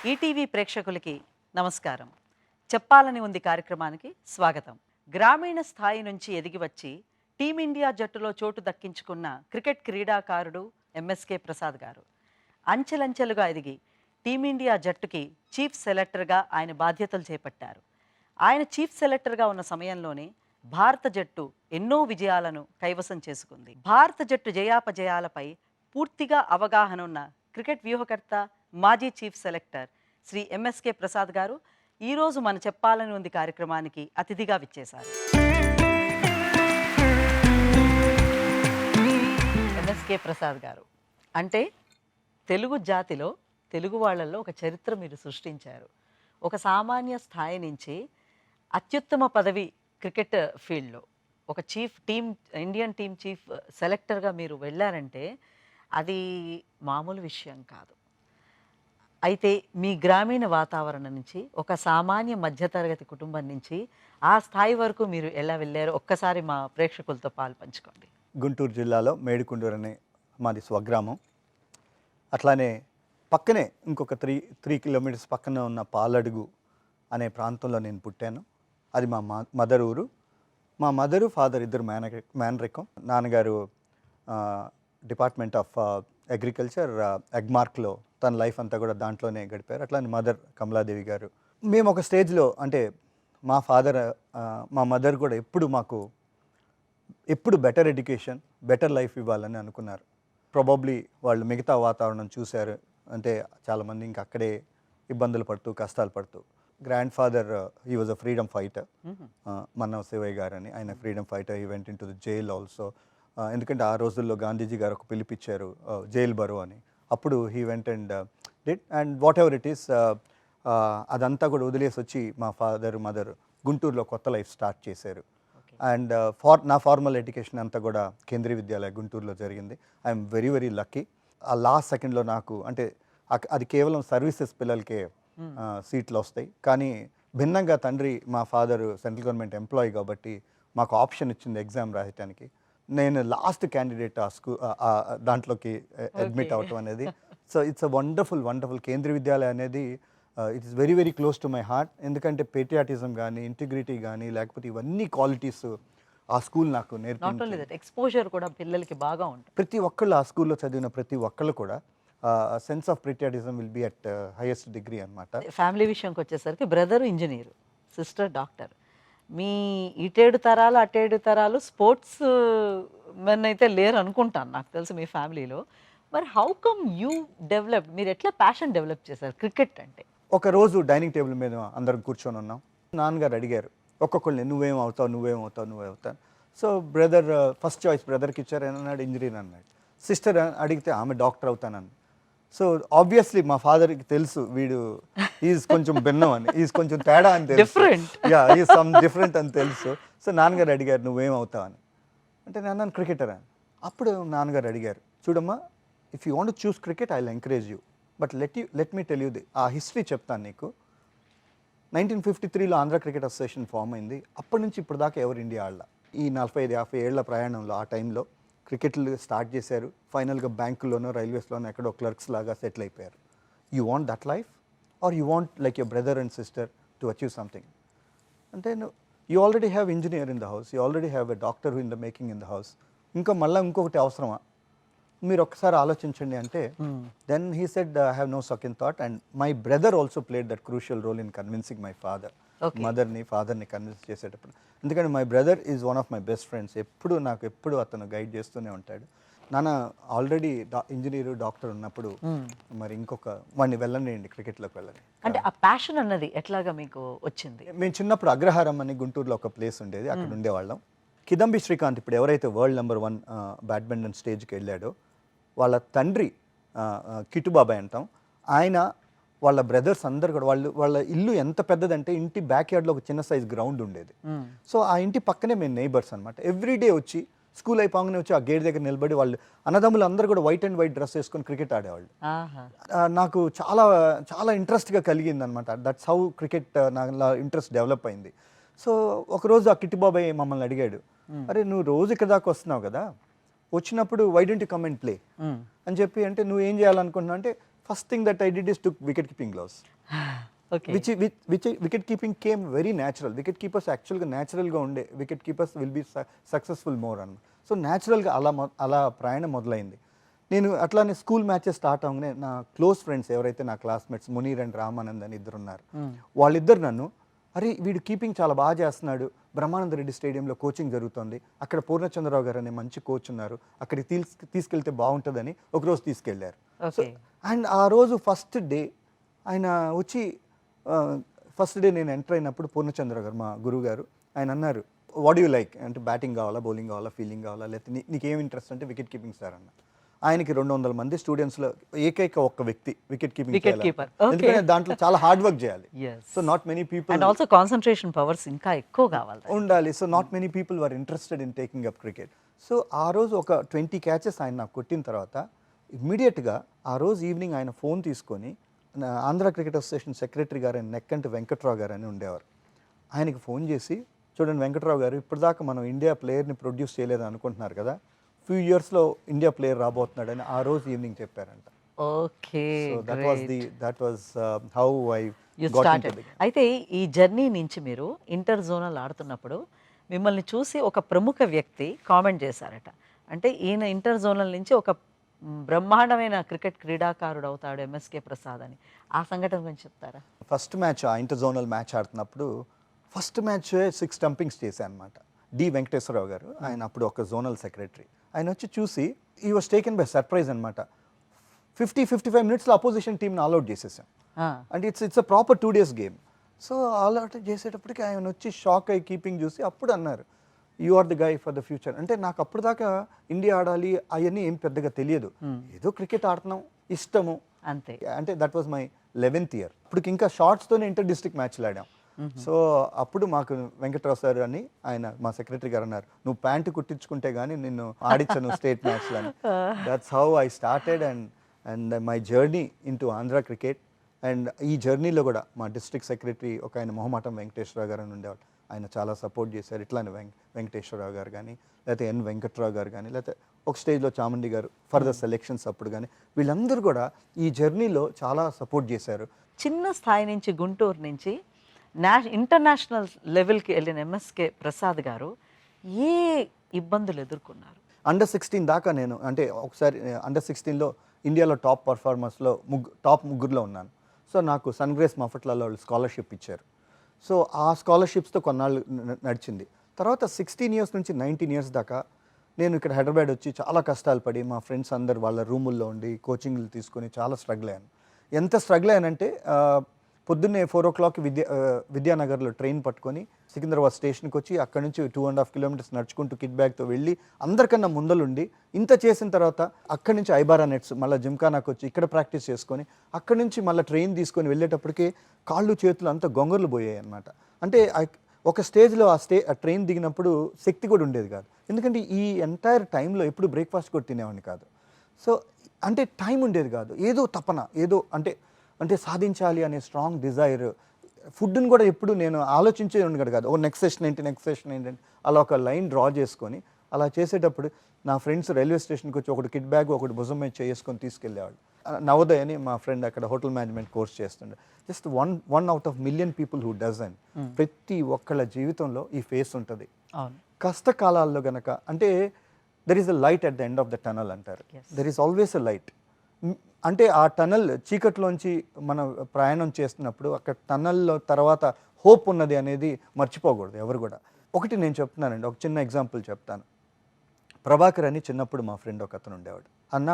ETV ప్రేక్షకులకి నమస్కారం. చెప్పాలని ఉంది కార్యక్రమానికి స్వాగతం. గ్రామీణ స్థాయి నుంచి ఎదిగి వచ్చి టీమిండియా జట్టులో చోటు దక్కించుకున్న క్రికెట్ క్రీడాకారుడు ఎంఎస్కే ప్రసాద్ గారు అంచెలంచెలుగా ఎదిగి టీమిండియా జట్టుకి చీఫ్ సెలెక్టర్గా ఆయన బాధ్యతలు చేపట్టారు. ఆయన చీఫ్ సెలెక్టర్గా ఉన్న సమయంలోనే భారత జట్టు ఎన్నో విజయాలను కైవసం చేసుకుంది. భారత జట్టు జయాపజయాలపై పూర్తిగా అవగాహన ఉన్న క్రికెట్ వ్యూహకర్త, మాజీ చీఫ్ సెలెక్టర్ శ్రీ ఎంఎస్కే ప్రసాద్ గారు ఈరోజు మన చెప్పాలని ఉంది కార్యక్రమానికి అతిథిగా విచ్చేశారు. ఎంఎస్కే ప్రసాద్ గారు అంటే తెలుగు జాతిలో, తెలుగు వాళ్ళల్లో ఒక చరిత్ర మీరు సృష్టించారు. ఒక సామాన్య స్థాయి నుంచి అత్యుత్తమ పదవి క్రికెట్ ఫీల్డ్లో ఒక ఇండియన్ టీమ్ చీఫ్ సెలెక్టర్గా మీరు వెళ్ళారంటే అది మామూలు విషయం కాదు. అయితే మీ గ్రామీణ వాతావరణం నుంచి, ఒక సామాన్య మధ్యతరగతి కుటుంబం నుంచి ఆ స్థాయి వరకు మీరు ఎలా వెళ్ళారో ఒక్కసారి మా ప్రేక్షకులతో పాలు పంచుకోండి. గుంటూరు జిల్లాలో మేడికుండూరు అనే మాది స్వగ్రామం. అట్లానే పక్కనే ఇంకొక త్రీ కిలోమీటర్స్ పక్కన ఉన్న పాలడుగు అనే ప్రాంతంలో నేను పుట్టాను. అది మా మదర్ ఊరు. మా మదరు, ఫాదర్ ఇద్దరు మేనరికం. నాన్నగారు డిపార్ట్మెంట్ ఆఫ్ అగ్రికల్చర్ ఎగ్మార్క్లో తన లైఫ్ అంతా కూడా దాంట్లోనే గడిపారు. అట్లానే మదర్ కమలాదేవి గారు. మేము ఒక స్టేజ్లో అంటే మా మదర్ కూడా ఎప్పుడు బెటర్ ఎడ్యుకేషన్, బెటర్ లైఫ్ ఇవ్వాలని అనుకున్నారు. ప్రాబబ్లీ వాళ్ళు మిగతా వాతావరణం చూశారు. అంటే చాలామంది ఇంకా అక్కడే ఇబ్బందులు పడుతూ, కష్టాలు పడుతూ. Grand father he was a freedom fighter, Mannava Shivayya గారు అని. ఆయన freedom fighter. He went in to the jail also. ఎందుకంటే ఆ రోజుల్లో గాంధీజీ గారు ఒక పిలిపిచ్చారు, జైల్ బరో అని. అప్పుడు he went and did and what ever it is, అదంతా కూడా వదిలేసి వచ్చి మా ఫాదర్, మదర్ గుంటూరులో కొత్త లైఫ్ స్టార్ట్ చేశారు. అండ్ నా ఫార్మల్ ఎడ్యుకేషన్ అంతా కూడా కేంద్రీయ విద్యాలయ గుంటూరులో జరిగింది. I'm very very lucky. ఆ లాస్ట్ సెకండ్లో నాకు అంటే అది కేవలం సర్వీసెస్ పిల్లలకే సీట్లు వస్తాయి. కానీ భిన్నంగా తండ్రి, మా ఫాదర్ సెంట్రల్ గవర్నమెంట్ ఎంప్లాయీ కాబట్టి మాకు ఆప్షన్ ఇచ్చింది ఎగ్జామ్ రాయటానికి. నేను లాస్ట్ క్యాండిడేట్ దాంట్లోకి అడ్మిట్ అవటం అనేది. So it's a wonderful Kendriya Vidyalaya అనేది it is very very close to my heart. ఎందుకంటే పేట్రియాటిజం కానీ, ఇంటిగ్రిటీ కానీ, లేకపోతే ఇవన్నీ క్వాలిటీస్ ఆ స్కూల్ నాకు నేర్పించింది. ఎక్స్పోజర్ కూడా పిల్లలకి బాగా ఉంటుంది. ప్రతి ఒక్కళ్ళు ఆ స్కూల్లో చదివిన ప్రతి ఒక్కళ్ళు కూడా sense of patriotism will be at highest degree అనమాట. ఫ్యామిలీ విషయంకి వచ్చేసరికి బ్రదర్ ఇంజనీర్, సిస్టర్ డాక్టర్. మీ ఇటేడు తరాలు అటేడు తరాలు స్పోర్ట్స్ మెన్ అయితే లేరు అనుకుంటాను, నాకు తెలుసు మీ ఫ్యామిలీలో. మరి హౌ కమ్ యూ డెవలప్, మీరు ఎట్లా ప్యాషన్ డెవలప్ చేశారు క్రికెట్ అంటే? ఒకరోజు డైనింగ్ టేబుల్ మీద అందరం కూర్చొని ఉన్నాం. నాన్నగారు అడిగారు ఒక్కొక్కళ్ళని, నువ్వేం అవుతావు. సో బ్రదర్ ఫస్ట్ చాయిస్ బ్రదర్కి ఇచ్చారు. అన్నాడు ఇంజనీర్ అన్నాడు. సిస్టర్ అడిగితే ఆమె డాక్టర్ అవుతానని. సో ఆబ్వియస్లీ మా ఫాదర్కి తెలుసు వీడు ఈజ్ కొంచెం భిన్నం అని, ఈజ్ కొంచెం తేడా అని తెలుసు, ఈజ్ సమ్ డిఫరెంట్ అని తెలుసు. సో నాన్నగారు అడిగారు నువ్వేం అవుతావు అని. అంటే నేను అన్నాను క్రికెటర్ అని. అప్పుడు నాన్నగారు అడిగారు, చూడమ్మా, if you want to choose cricket I will encourage you, but let me tell you ఆ హిస్టరీ చెప్తాను నీకు. 1953లో ఆంధ్ర క్రికెట్ అసోసియేషన్ ఫామ్ అయింది. అప్పటి నుంచి ఇప్పుడు దాకా ఎవరు ఇండియా ఆడలా. ఈ 45-50 ఏళ్ల ప్రయాణంలో ఆ టైంలో క్రికెట్లు స్టార్ట్ చేశారు. ఫైనల్గా బ్యాంకుల్లోనో, రైల్వేస్లోనో ఎక్కడో క్లర్క్స్ లాగా సెటిల్ అయిపోయారు. You want that life or you want like your brother and sister to achieve something? అంటే you already have engineer in the house, you already have a doctor in the making in the house. ఇంకొకటి అవసరమా? మీరు ఒకసారి ఆలోచించండి అంటే then he said I have no second thought. And my brother also played that crucial role in convincing my మదర్ని, ఫాదర్ని convince చేసేటప్పుడు. ఎందుకంటే my brother is one of my best friends. ఎప్పుడు అతను గైడ్ చేస్తూనే ఉంటాడు. నాన్న ఆల్రెడీ ఇంజనీరు, డాక్టర్ ఉన్నప్పుడు మరి వాడిని వెళ్ళండి, క్రికెట్లోకి వెళ్ళండి. అంటే ఆ ప్యాషన్ అన్నది ఎట్లాగా మీకు వచ్చింది? మేము చిన్నప్పుడు అగ్రహారం అని గుంటూరులో ఒక ప్లేస్ ఉండేది, అక్కడ ఉండేవాళ్ళం. కిదంబి శ్రీకాంత్ ఇప్పుడు ఎవరైతే వరల్డ్ నెంబర్ 1 బ్యాడ్మింటన్ స్టేజ్కి వెళ్ళాడో వాళ్ళ తండ్రి కిటుబాబాయ్ అంటాం. ఆయన వాళ్ళ బ్రదర్స్ అందరు కూడా వాళ్ళ ఇల్లు ఎంత పెద్దదంటే ఇంటి బ్యాక్ యార్డ్లో ఒక చిన్న సైజ్ గ్రౌండ్ ఉండేది. సో ఆ ఇంటి పక్కనే మేము నైబర్స్ అనమాట. ఎవ్రీడే వచ్చి స్కూల్ అయిపోగానే వచ్చి ఆ గేట్ దగ్గర నిలబడి వాళ్ళు అన్నదమ్ములు అందరూ కూడా వైట్ అండ్ వైట్ డ్రెస్ వేసుకొని క్రికెట్ ఆడేవాళ్ళు. నాకు చాలా చాలా ఇంట్రెస్ట్గా కలిగింది అనమాట. దట్స్ హౌ క్రికెట్ నా ఇంట్రెస్ట్ డెవలప్ అయింది. సో ఒకరోజు ఆ కిట్టిబాబాయ్ మమ్మల్ని అడిగాడు, అరే నువ్వు రోజు ఇక్కడ దాకా వస్తున్నావు కదా, వచ్చినప్పుడు why don't you come and play అని చెప్పి. అంటే నువ్వు ఏం చేయాలనుకుంటున్నావు అంటే first thing that I did is took wicket keeping gloves, okay. which wicket keeping came very natural. Wicket keepers actually న్యాచురల్గా ఉండే wicket keepers will be successful more అన్న. సో న్యాచురల్గా అలా ప్రయాణం మొదలైంది. నేను అట్లానే స్కూల్ మ్యాచెస్ స్టార్ట్ అవగానే నా క్లోజ్ ఫ్రెండ్స్ ఎవరైతే నా క్లాస్మేట్స్ మునీర్ అండ్ రామానంద్ అని ఇద్దరు ఉన్నారు, వాళ్ళిద్దరు నన్ను అరే వీడు కీపింగ్ చాలా బాగా చేస్తున్నాడు, బ్రహ్మానంద రెడ్డి స్టేడియంలో కోచింగ్ జరుగుతుంది, అక్కడ పూర్ణచంద్రరావు గారు అనే మంచి కోచ్ ఉన్నారు, అక్కడికి తీసుకెళ్తే బాగుంటుందని ఒకరోజు తీసుకెళ్లారు. సో అండ్ ఆ రోజు ఫస్ట్ డే ఆయన వచ్చి ఫస్ట్ డే నేను ఎంటర్ అయినప్పుడు పూర్ణచంద్ర గారు మా గురువు గారు ఆయన అన్నారు, వాట్ యూ లైక్ అంటే బ్యాటింగ్ కావాలా, బౌలింగ్ కావాలా, ఫీల్డింగ్ కావాలా, లేకపోతే నీకేం ఇంట్రెస్ట్ అంటే వికెట్ కీపింగ్ సార్ అన్న. ఆయనకి 200 మంది స్టూడెంట్స్లో ఏకైక ఒక్క వ్యక్తి వికెట్ కీపింగ్ ఎందుకంటే దాంట్లో చాలా హార్డ్ వర్క్ చేయాలి. So not many people and also concentration powers ఇంకా ఎక్కువ కావాలి ఉండాలి. So not many people were interested in taking up cricket. So ఆ రోజు ఒక 20 క్యాచెస్ ఆయన నాకు కొట్టిన తర్వాత ఇమ్మీడియట్గా ఆ రోజు ఈవినింగ్ ఆయన ఫోన్ తీసుకొని ఆంధ్ర క్రికెట్ అసోసియేషన్ సెక్రటరీ గారు నెక్కంటి వెంకట్రావు గారు అని ఉండేవారు, ఆయనకి ఫోన్ చేసి చూడండి వెంకట్రావు గారు ఇప్పటిదాకా మనం ఇండియా ప్లేయర్ని ప్రొడ్యూస్ చేయలేదని అనుకుంటున్నారు కదా, ఫ్యూ ఇయర్స్లో ఇండియా ప్లేయర్ రాబోతున్నాడని ఆ రోజు ఈవినింగ్ చెప్పారంట. Okay, that was how I got into the. అయితే ఈ జర్నీ నుంచి మీరు ఇంటర్ జోనల్ ఆడుతున్నప్పుడు మిమ్మల్ని చూసి ఒక ప్రముఖ వ్యక్తి కామెంట్ చేశారట, అంటే ఈయన ఇంటర్ జోనల్ నుంచి ఒక బ్రహ్మాండమైన క్రికెట్ క్రీడాకారుడు అవుతాడు ఎంఎస్కే ప్రసాద్ అని. ఆ సంఘటన గురించి చెప్తారా? First match inter zonal match ఆడుతున్నప్పుడు ఫస్ట్ మ్యాచ్ 6 స్టంపింగ్స్ చేశాను అనమాట. డి వెంకటేశ్వరరావు గారు ఆయన అప్పుడు ఒక జోనల్ సెక్రటరీ, ఆయన వచ్చి చూసి ఈ వాజ్ టేకెన్ బై సర్ప్రైజ్ అనమాట. 50-55 మినిట్స్లో అపోజిషన్ టీమ్ని ఆల్అౌట్ చేసేసాం. అంటే ఇట్స్ అ ప్రాపర్ 2 days గేమ్. సో ఆల్అౌట్ చేసేటప్పటికి ఆయన వచ్చి షాక్ అయ్యి కీపింగ్ చూసి అప్పుడు అన్నారు you are the guy for the future. అంటే నాకు అప్పుడు దాకా ఇండియా ఆడాలి అవన్నీ ఏం పెద్దగా తెలియదు, ఏదో క్రికెట్ ఆడుతున్నాం ఇష్టము అంతే. అంటే that was my 11th year. ఇప్పుడు ఇంకా షార్ట్స్తోనే ఇంటర్ డిస్ట్రిక్ట్ మ్యాచ్లు ఆడాం. సో అప్పుడు మాకు వెంకట్రావు సార్ అని ఆయన మా సెక్రటరీ గారు అన్నారు, నువ్వు ప్యాంటు కుట్టించుకుంటే కానీ నిన్ను ఆడించను స్టేట్ మ్యాచ్లు అని. That's how I started and my journey into Andhra cricket. And ఈ జర్నీలో కూడా మా డిస్ట్రిక్ట్ సెక్రటరీ ఒక ఆయన మొహమాటం వెంకటేశ్వరరావు గారు అని ఉండేవాళ్ళు, ఆయన చాలా సపోర్ట్ చేశారు. ఇట్లానే వెంకటేశ్వరరావు గారు కానీ లేకపోతే ఎన్ వెంకట్రావు గారు కానీ లేకపోతే ఒక స్టేజ్లో చాముండి గారు ఫర్దర్ సెలెక్షన్స్ అప్పుడు కానీ వీళ్ళందరూ కూడా ఈ జర్నీలో చాలా సపోర్ట్ చేశారు. చిన్న స్థాయి నుంచి గుంటూరు నుంచి ఇంటర్నేషనల్ లెవెల్కి వెళ్ళిన ఎంఎస్కే ప్రసాద్ గారు ఏ ఇబ్బందులు ఎదుర్కొన్నారు? అండర్ 16 దాకా నేను అంటే ఒకసారి అండర్ 16లో ఇండియాలో టాప్ పర్ఫార్మర్స్లో టాప్ ముగ్గురులో ఉన్నాను. సో నాకు సన్గ్రేస్ మఫట్లాలో వాళ్ళు స్కాలర్షిప్ ఇచ్చారు. సో ఆ స్కాలర్షిప్స్తో కొన్నాళ్ళు నడిచింది. తర్వాత 16 years నుంచి 19 years దాకా నేను ఇక్కడ హైదరాబాద్ వచ్చి చాలా కష్టాలు పడి మా ఫ్రెండ్స్ అందరు వాళ్ళ రూముల్లో ఉండి కోచింగ్లు తీసుకొని చాలా స్ట్రగుల్ అయ్యాను. ఎంత స్ట్రగుల్ అయ్యానంటే పొద్దున్నే 4 o'clock విద్యానగర్లో ట్రైన్ పట్టుకొని సికింద్రాబాద్ స్టేషన్కి వచ్చి అక్కడ నుంచి 2.5 kilometers నడుచుకుంటూ కిట్ బ్యాగ్తో వెళ్ళి అందరికన్నా ముందలుండి ఇంత చేసిన తర్వాత అక్కడి నుంచి ఐబారా నెట్స్ మళ్ళీ జిమ్ఖానాకి వచ్చి ఇక్కడ ప్రాక్టీస్ చేసుకొని అక్కడి నుంచి మళ్ళీ ట్రైన్ తీసుకొని వెళ్ళేటప్పటికి కాళ్ళు చేతులు అంతా గొంగర్లు పోయాయి అనమాట. అంటే ఒక స్టేజ్లో ఆ ట్రైన్ దిగినప్పుడు శక్తి కూడా ఉండేది కాదు, ఎందుకంటే ఈ ఎంటైర్ టైంలో ఎప్పుడు బ్రేక్ఫాస్ట్ కూడా తినేవాడిని కాదు. సో అంటే టైం ఉండేది కాదు, ఏదో తపన ఏదో అంటే సాధించాలి అనే స్ట్రాంగ్ డిజైర్. ఫుడ్ని కూడా ఎప్పుడు నేను ఆలోచించే ఉండగడు కాదు, నెక్స్ట్ సెషన్ ఏంటి అలా ఒక లైన్ డ్రా చేసుకొని అలా చేసేటప్పుడు నా ఫ్రెండ్స్ రైల్వే స్టేషన్కి వచ్చి ఒకటి కిట్ బ్యాగ్ ఒకటి భుజం మీద చేసుకొని తీసుకెళ్ళేవాళ్ళు. నవోదయ్ అని మా ఫ్రెండ్ అక్కడ హోటల్ మేనేజ్మెంట్ కోర్స్ చేస్తుండే. Just one out of million people who doesn't. ప్రతి ఒక్కళ్ళ జీవితంలో ఈ ఫేస్ ఉంటుంది. కష్టకాలాల్లో గనక అంటే there is a light at the end of the tunnel అంటారు, there is always a light. అంటే ఆ టనల్ చీకట్లోంచి మనం ప్రయాణం చేస్తున్నప్పుడు అక్కడ టనల్లో తర్వాత హోప్ ఉన్నది అనేది మర్చిపోకూడదు ఎవరు కూడా. ఒకటి నేను చెప్తున్నానండి, ఒక చిన్న ఎగ్జాంపుల్ చెప్తాను. ప్రభాకర్ అని చిన్నప్పుడు మా ఫ్రెండ్ ఒక అతను ఉండేవాడు, అన్న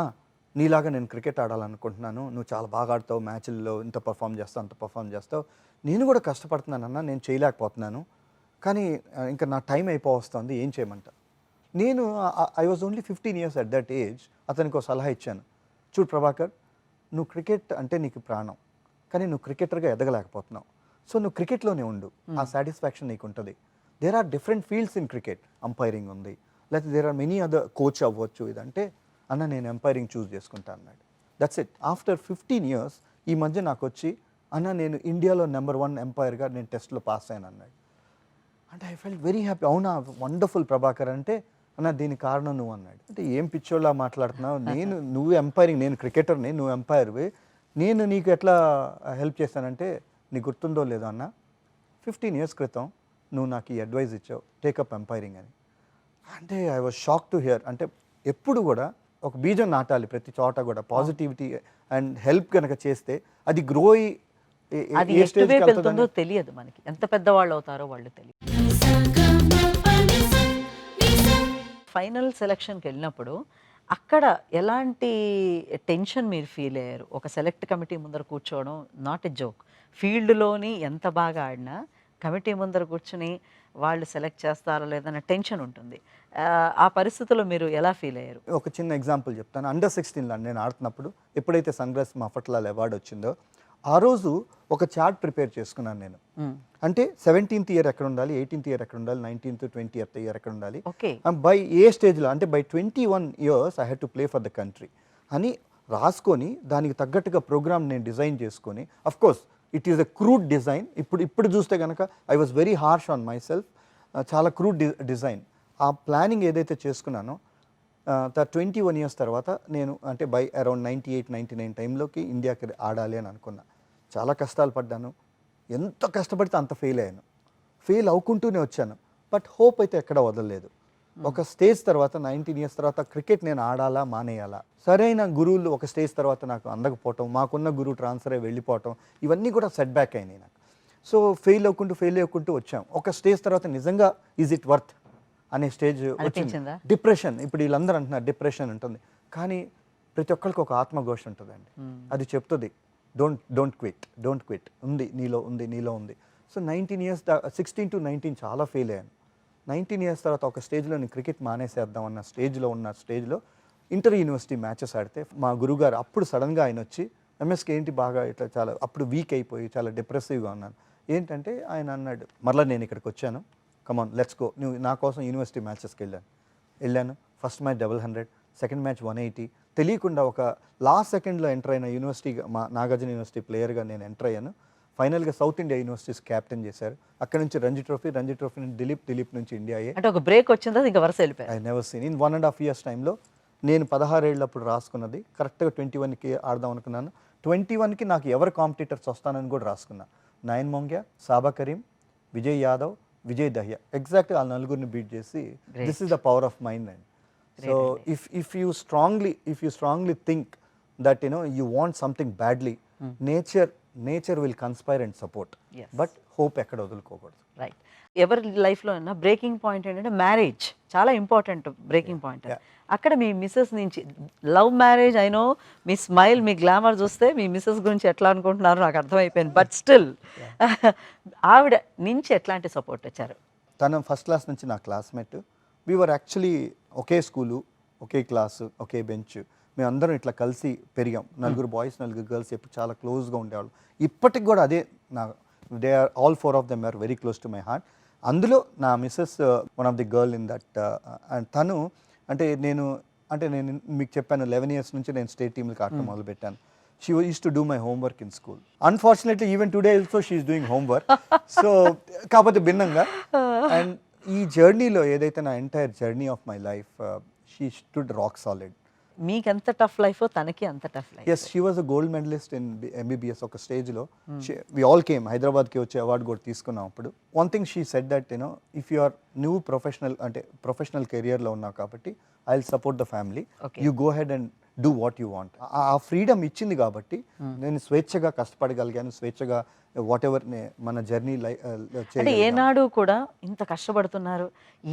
నీలాగా నేను క్రికెట్ ఆడాలనుకుంటున్నాను, నువ్వు చాలా బాగా ఆడతావు, మ్యాచ్ల్లో ఇంత పర్ఫామ్ చేస్తావు అంత పర్ఫామ్ చేస్తావు, నేను కూడా కష్టపడుతున్నాను అన్న, నేను చేయలేకపోతున్నాను, కానీ ఇంకా నా టైం అయిపోవస్తుంది, ఏం చేయమంట. నేను I was only 15 years at that age. అతనికి ఒక సలహా ఇచ్చాను, చూడు ప్రభాకర్, నువ్వు క్రికెట్ అంటే నీకు ప్రాణం, కానీ నువ్వు క్రికెటర్గా ఎదగలేకపోతున్నావు, సో నువ్వు క్రికెట్లోనే ఉండు, ఆ సాటిస్ఫాక్షన్ నీకు ఉంటుంది. There are different fields in cricket, umpiring ఉంది, లేకపోతే there are many other coach అవ్వచ్చు, ఇదంటే అన్న నేను ఎంపైరింగ్ చూస్ చేసుకుంటా అన్నాడు. That's it. ఆఫ్టర్ 15 years ఈ మధ్య నాకు వచ్చి అన్న నేను ఇండియాలో నెంబర్ 1 ఎంపైర్గా నేను టెస్ట్లో పాస్ అయ్యాను అన్నాడు. అంటే ఐ ఫెల్ట్ వెరీ హ్యాపీ. అవునా, వండర్ఫుల్ ప్రభాకర్ అంటే అన్న దీనికి కారణం నువ్వు అన్నాడు. అంటే ఏం పిచ్చోళ్ళ మాట్లాడుతున్నావు, నువ్వు ఎంపైరింగ్, నేను క్రికెటర్ని, నువ్వు ఎంపైర్వి, నేను నీకు ఎట్లా హెల్ప్ చేశానంటే, నీకు గుర్తుందో లేదో అన్న, 15 years క్రితం నువ్వు నాకు ఈ అడ్వైజ్ ఇచ్చావు, టేకప్ ఎంపైరింగ్ అని. అంటే I was shock to hear. అంటే ఎప్పుడు కూడా ఒక బీజం నాటాలి ప్రతి చోట కూడా, పాజిటివిటీ అండ్ హెల్ప్ కనుక చేస్తే అది గ్రో అయ్యి అది ఎటువైపు వెళ్తుందో తెలియదు మనకి, ఎంత పెద్దవాళ్ళు అవుతారో వాళ్ళు తెలియదు. ఫైనల్ సెలక్షన్కి వెళ్ళినప్పుడు అక్కడ ఎలాంటి టెన్షన్ మీరు ఫీల్ అయ్యారు? ఒక సెలెక్ట్ కమిటీ ముందర కూర్చోవడం నాట్ ఎ జోక్. ఫీల్డ్లోని ఎంత బాగా ఆడినా కమిటీ ముందర కూర్చుని వాళ్ళు సెలెక్ట్ చేస్తారో లేదన్న టెన్షన్ ఉంటుంది. ఆ పరిస్థితుల్లో మీరు ఎలా ఫీల్ అయ్యారు? ఒక చిన్న ఎగ్జాంపుల్ చెప్తాను. అండర్ 16లో నేను ఆడుతున్నప్పుడు ఎప్పుడైతే సన్రైజ్ మఫట్లాల్ అవార్డు వచ్చిందో ఆ రోజు ఒక చార్ట్ ప్రిపేర్ చేసుకున్నాను నేను. అంటే 17th ఇయర్ ఎక్కడ ఉండాలి, 18th ఇయర్ ఎక్కడ ఉండాలి, 19th 20th ఇయర్ ఎక్కడ ఉండాలి, బై ఏ స్టేజ్లో, అంటే by 21 years I had to play for the country అని రాసుకొని దానికి తగ్గట్టుగా ప్రోగ్రామ్ నేను డిజైన్ చేసుకొని, of course it is a crude design. ఇప్పుడు చూస్తే కనుక I was very harsh on my self. చాలా క్రూడ్ డిజైన్. ఆ ప్లానింగ్ ఏదైతే చేసుకున్నానో 21 years తర్వాత నేను అంటే బై అరౌండ్ 98-99 టైంలోకి ఇండియాకి ఆడాలి అని అనుకున్నా. చాలా కష్టాలు పడ్డాను. ఎంత కష్టపడితే అంత ఫెయిల్ అయ్యాను. ఫెయిల్ అవుకుంటూనే వచ్చాను. బట్ హోప్ అయితే ఎక్కడ వదలలేదు. ఒక స్టేజ్ తర్వాత 19 years తర్వాత క్రికెట్ నేను ఆడాలా మానేయాలా, సరైన గురువులు ఒక స్టేజ్ తర్వాత నాకు అందకపోవటం, మాకున్న గురువు ట్రాన్స్ఫర్ అయ్యి వెళ్ళిపోవటం, ఇవన్నీ కూడా సెట్ బ్యాక్ అయినాయి నాకు. సో ఫెయిల్ అవ్వకుంటూ వచ్చాం. ఒక స్టేజ్ తర్వాత నిజంగా ఈజ్ ఇట్ వర్త్ అనే స్టేజ్ వచ్చింది. డిప్రెషన్, ఇప్పుడు వీళ్ళందరూ అంటున్నారు డిప్రెషన్ ఉంటుంది, కానీ ప్రతి ఒక్కరికి ఒక ఆత్మఘోష ఉంటుందండి. అది చెప్తుంది డోంట్ క్విట్, ఉంది నీలో ఉంది. సో 19 years 16 to 19 చాలా ఫెయిల్ అయ్యాను. 19 years తర్వాత ఒక స్టేజ్లో నేను క్రికెట్ మానేసేద్దాం అన్న స్టేజ్లో ఇంటర్ యూనివర్సిటీ మ్యాచెస్ ఆడితే మా గురుగారు అప్పుడు సడన్గా ఆయన వచ్చి, ఎంఎస్కి ఏంటి బాగా ఇట్లా చాలా అప్పుడు వీక్ అయిపోయి చాలా డిప్రెసివ్గా ఉన్నాను. ఏంటంటే ఆయన అన్నాడు, మరలా నేను ఇక్కడికి వచ్చాను, కమాన్ లెట్స్ గో, నువ్వు నా కోసం యూనివర్సిటీ మ్యాచెస్కి వెళ్ళాను. First match 100, second match 180. తెలియకుండా ఒక లాస్ట్ సెకండ్లో ఎంటర్ అయిన యూనివర్సిటీ, మా నాగార్జున యూనివర్సిటీ ప్లేయర్గా నేను ఎంటర్ అయ్యాను. ఫైనల్గా సౌత్ ఇండియా యూనివర్సిటీస్ క్యాప్టెన్ చేశారు. అక్కడ నుంచి రంజీ ట్రోఫీ నుంచి దిలీప్ నుంచి ఇండియా అయ్యే. అంటే ఒక బ్రేక్ వచ్చిందా ఇంకా వరుస వెళ్ళిపోయారు? I never seen in 1.5 years టైంలో నేను 16 ఏళ్ళప్పుడు రాసుకున్నది కరెక్ట్గా 21కి ఆడదాం అనుకున్నాను. 21కి నాకు ఎవరు కాంపిటీటర్స్ వస్తానని కూడా రాసుకున్నా. నయన్ మోంగ్యా, సాబా కరీం, విజయ్ యాదవ్, విజయ్ దహియా, ఎగ్జాక్ట్గా ఆ నలుగురిని బీట్ చేసి this is the power of mind and so if you strongly think that you want something badly, nature will conspire and support. Yes. But hope ఎక్కడ వదులుకోకూడదు. రైట్. ఎవరి లైఫ్లో అయినా బ్రేకింగ్ పాయింట్ ఏంటంటే మ్యారేజ్ చాలా ఇంపార్టెంట్ బ్రేకింగ్ పాయింట్. అక్కడ మీ missus నుంచి love marriage అయినో మీ smile మీ glamour చూస్తే మీ missus గురించి ఎట్లా అనుకుంటున్నారో నాకు అర్థమైపోయింది. బట్ స్టిల్ ఆవిడ నుంచి ఎట్లాంటి సపోర్ట్ వచ్చారు? తను ఫస్ట్ క్లాస్ నుంచి నా classmate. We were actually okay school, okay class, okay bench. మేమందరం ఇట్లా కలిసి పెరిగాం. 4 బాయ్స్ 4 గర్ల్స్, ఎప్పుడు చాలా క్లోజ్గా ఉండేవాళ్ళు. ఇప్పటికి కూడా అదే నా they are all 4 of them are very close to my heart. అందులో నా missus one of the girl in that. And తను నేను మీకు చెప్పాను 11 years నుంచి నేను స్టేట్ టీమ్కి ఆడటం మొదలుపెట్టాను. She used to do my homework in school. Unfortunately, even today also she is doing homework. So, కాకపోతే భిన్నంగా. అండ్ ఈ జర్నీలో ఏదైతే నా entire journey of my life, she stood rock solid. మీకు ఎంత టఫ్ లైఫ్ తనకి అంత tough life. Yes, she was a gold medallist in MBBS. ఒక స్టేజ్లో వి ఆల్ కేమ్, హైదరాబాద్కి వచ్చే అవార్డు కూడా తీసుకున్నాం అప్పుడు. One thing she said that if you are నువ్వు ప్రొఫెషనల్ కెరియర్లో ఉన్నావు కాబట్టి I will support the family, you go head and do what you want. ఆ ఫ్రీడమ్ ఇచ్చింది కాబట్టి నేను స్వేచ్ఛగా కష్టపడగలిగాను, స్వేచ్ఛగా వాట్ ఎవర్ మన జర్నీ అంటే ఏనాడు కూడా ఇంత కష్టపడుతున్నారు,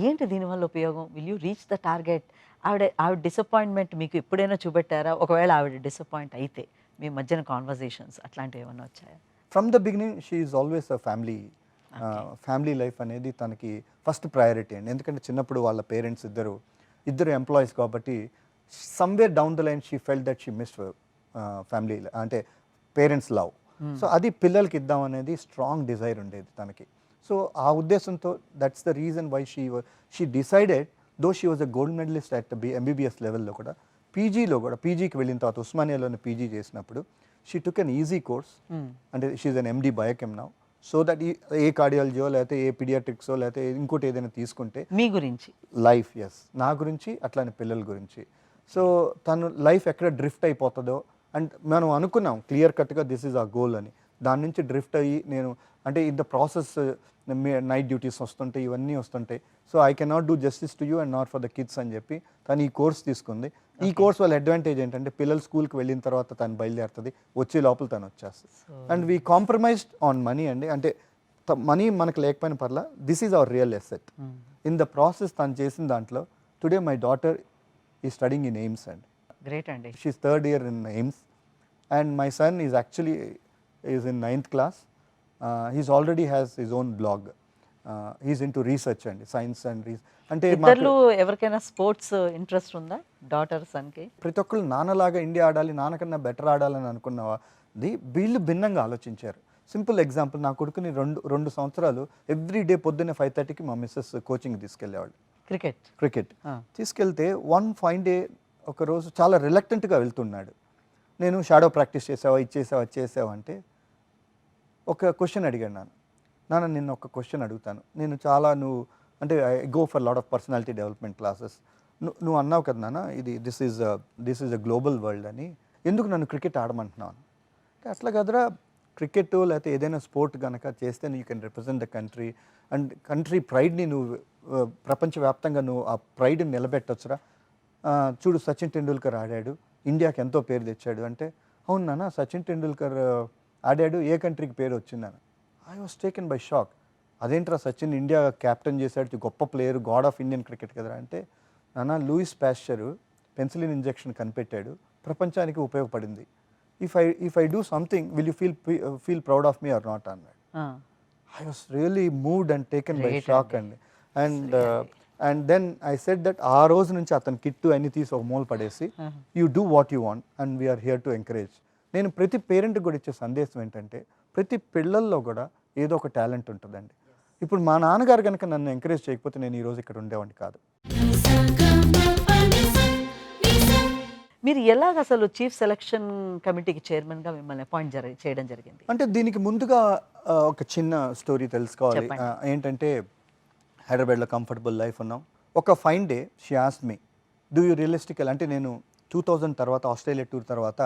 ఏంటి దీనివల్ల ఉపయోగం, will you reach the target? ఆవిడ డిసప్పాయింట్మెంట్ మీకు ఎప్పుడైనా చూపెట్టారా? ఒకవేళ ఆవిడ డిసప్పాయింట్ అయితే మీ మధ్యన కాన్వర్జేషన్స్ అట్లాంటివి ఏమైనా వచ్చాయా? From the beginning she is always a family life అనేది తనకి ఫస్ట్ ప్రయారిటీ అండి. ఎందుకంటే చిన్నప్పుడు వాళ్ళ పేరెంట్స్ ఇద్దరు ఎంప్లాయీస్ కాబట్టి somewhere down the line she felt that she missed family, అంటే పేరెంట్స్ లవ్. సో అది పిల్లలకి ఇద్దాం అనేది స్ట్రాంగ్ డిజైర్ ఉండేది తనకి. సో ఆ ఉద్దేశంతో that's the reason why she decided, though she was a gold medalist at MBBS లెవెల్లో కూడా, పీజీకి వెళ్ళిన తర్వాత ఉస్మానియాలోనే పీజీ చేసినప్పుడు she took an easy course. అంటే she is an MD biochem now. So that ఏ కార్డియాలజీయో లేకపోతే ఏ పీడియాట్రిక్సో లేకపోతే ఇంకోటి ఏదైనా తీసుకుంటే మీ గురించి లైఫ్, ఎస్, నా గురించి అట్లానే పిల్లల గురించి. సో తను లైఫ్ ఎక్కడ డ్రిఫ్ట్ అయిపోతుందో అండ్ మనం అనుకున్నాం క్లియర్ కట్గా దిస్ ఈజ్ ఆ గోల్ అని. దాని నుంచి డ్రిఫ్ట్ అయ్యి నేను అంటే in the process night duties వస్తుంటాయి, ఇవన్నీ వస్తుంటాయి. So I cannot do justice to you and not for the kids అని చెప్పి తను ఈ కోర్స్ తీసుకుంది. ఈ కోర్స్ వాళ్ళ అడ్వాంటేజ్ ఏంటంటే పిల్లలు స్కూల్కి వెళ్ళిన తర్వాత తను బయలుదేరుతుంది, వచ్చే లోపల తను వచ్చేస్తుంది. And we compromised on money అండి. అంటే మనీ మనకు లేకపోయిన పర్లా, this is our real asset. In the process తను చేసిన దాంట్లో టుడే మై డాటర్ ఈ స్టడింగ్ ఇన్ ఎయిమ్స్ అండి. గ్రేట్ అండి. She's third year in AIIMS and my son is actually is in 9th class. He's already has his own blog. He's into research and science and అంటే ఇద్దరు ఎవరికైనా sports interest ఉందా daughter సన్కి? ప్రతి ఒక్కళ్ళు నాన్నలాగా India ఆడాలి, నాన్నకన్నా better ఆడాలని అనుకున్నది వీళ్ళు భిన్నంగా ఆలోచించారు. సింపుల్ ఎగ్జాంపుల్, నా కొడుకుని రెండు సంవత్సరాలు ఎవ్రీ డే పొద్దున్నే 5:30కి మా మిస్సెస్ కోచింగ్ తీసుకెళ్ళేవాళ్ళు క్రికెట్. తీసుకెళ్తే వన్ ఫైన్ డే ఒకరోజు చాలా రిలక్టెంట్గా వెళ్తున్నాడు. నేను షాడో ప్రాక్టీస్ చేసావా, ఇచ్చేసావా అంటే ఒక క్వశ్చన్ అడిగాడు. నాన్న నిన్న ఒక క్వశ్చన్ అడుగుతాను, నేను చాలా నువ్వు అంటే I go for lot of personality development classes. నువ్వు అన్నావు కదా నాన్న ఇది this is a global world అని, ఎందుకు నన్ను క్రికెట్ ఆడమంటున్నాను అంటే, అట్లా కదరా క్రికెట్ లేకపోతే ఏదైనా స్పోర్ట్ కనుక చేస్తే you can represent the country and country ప్రైడ్ని నువ్వు ప్రపంచవ్యాప్తంగా నువ్వు ఆ ప్రైడ్ని నిలబెట్టొచ్చురా. చూడు సచిన్ టెండూల్కర్ ఆడాడు, ఇండియాకి ఎంతో పేరు తెచ్చాడు అంటే, అవును నాన్న సచిన్ టెండూల్కర్ ఆడాడు, ఏ కంట్రీకి పేరు వచ్చిందని. I was taken by shock. అదేంట్రా సచిన్ ఇండియా క్యాప్టెన్ చేశాడు, గొప్ప player, God of Indian cricket కదరా అంటే, నాన్న లూయిస్ పాస్చర్ పెన్సిలిన్ ఇంజెక్షన్ కనిపెట్టాడు, ప్రపంచానికి ఉపయోగపడింది. If I do something will you feel proud of me or not అన్నాడు. I was really moved and taken by shock అండి. And then I said that ఆ రోజు నుంచి అతని కిట్టు అన్ని తీసి ఒక మూల పడేసి, you do what you want and we're here to encourage. నేను ప్రతి పేరెంట్కి కూడా ఇచ్చే సందేశం ఏంటంటే, ప్రతి పిల్లల్లో కూడా ఏదో ఒక టాలెంట్ ఉంటుందండి. ఇప్పుడు మా నాన్నగారు కనుక నన్ను ఎంకరేజ్ చేయకపోతే నేను ఈరోజు ఇక్కడ ఉండేవాడిని కాదు. మీరు ఎలాగ అసలు చీఫ్ సెలక్షన్ కమిటీకి చైర్మన్గా మిమ్మల్ని అపాయింట్ చేయడం జరిగింది? అంటే దీనికి ముందుగా ఒక చిన్న స్టోరీ తెలుసుకోవాలి. ఏంటంటే హైదరాబాద్లో కంఫర్టబుల్ లైఫ్ ఉన్నాం. ఒక fine day she asked me, do you realistically అంటే నేను 2000 తర్వాత ఆస్ట్రేలియా టూర్ తర్వాత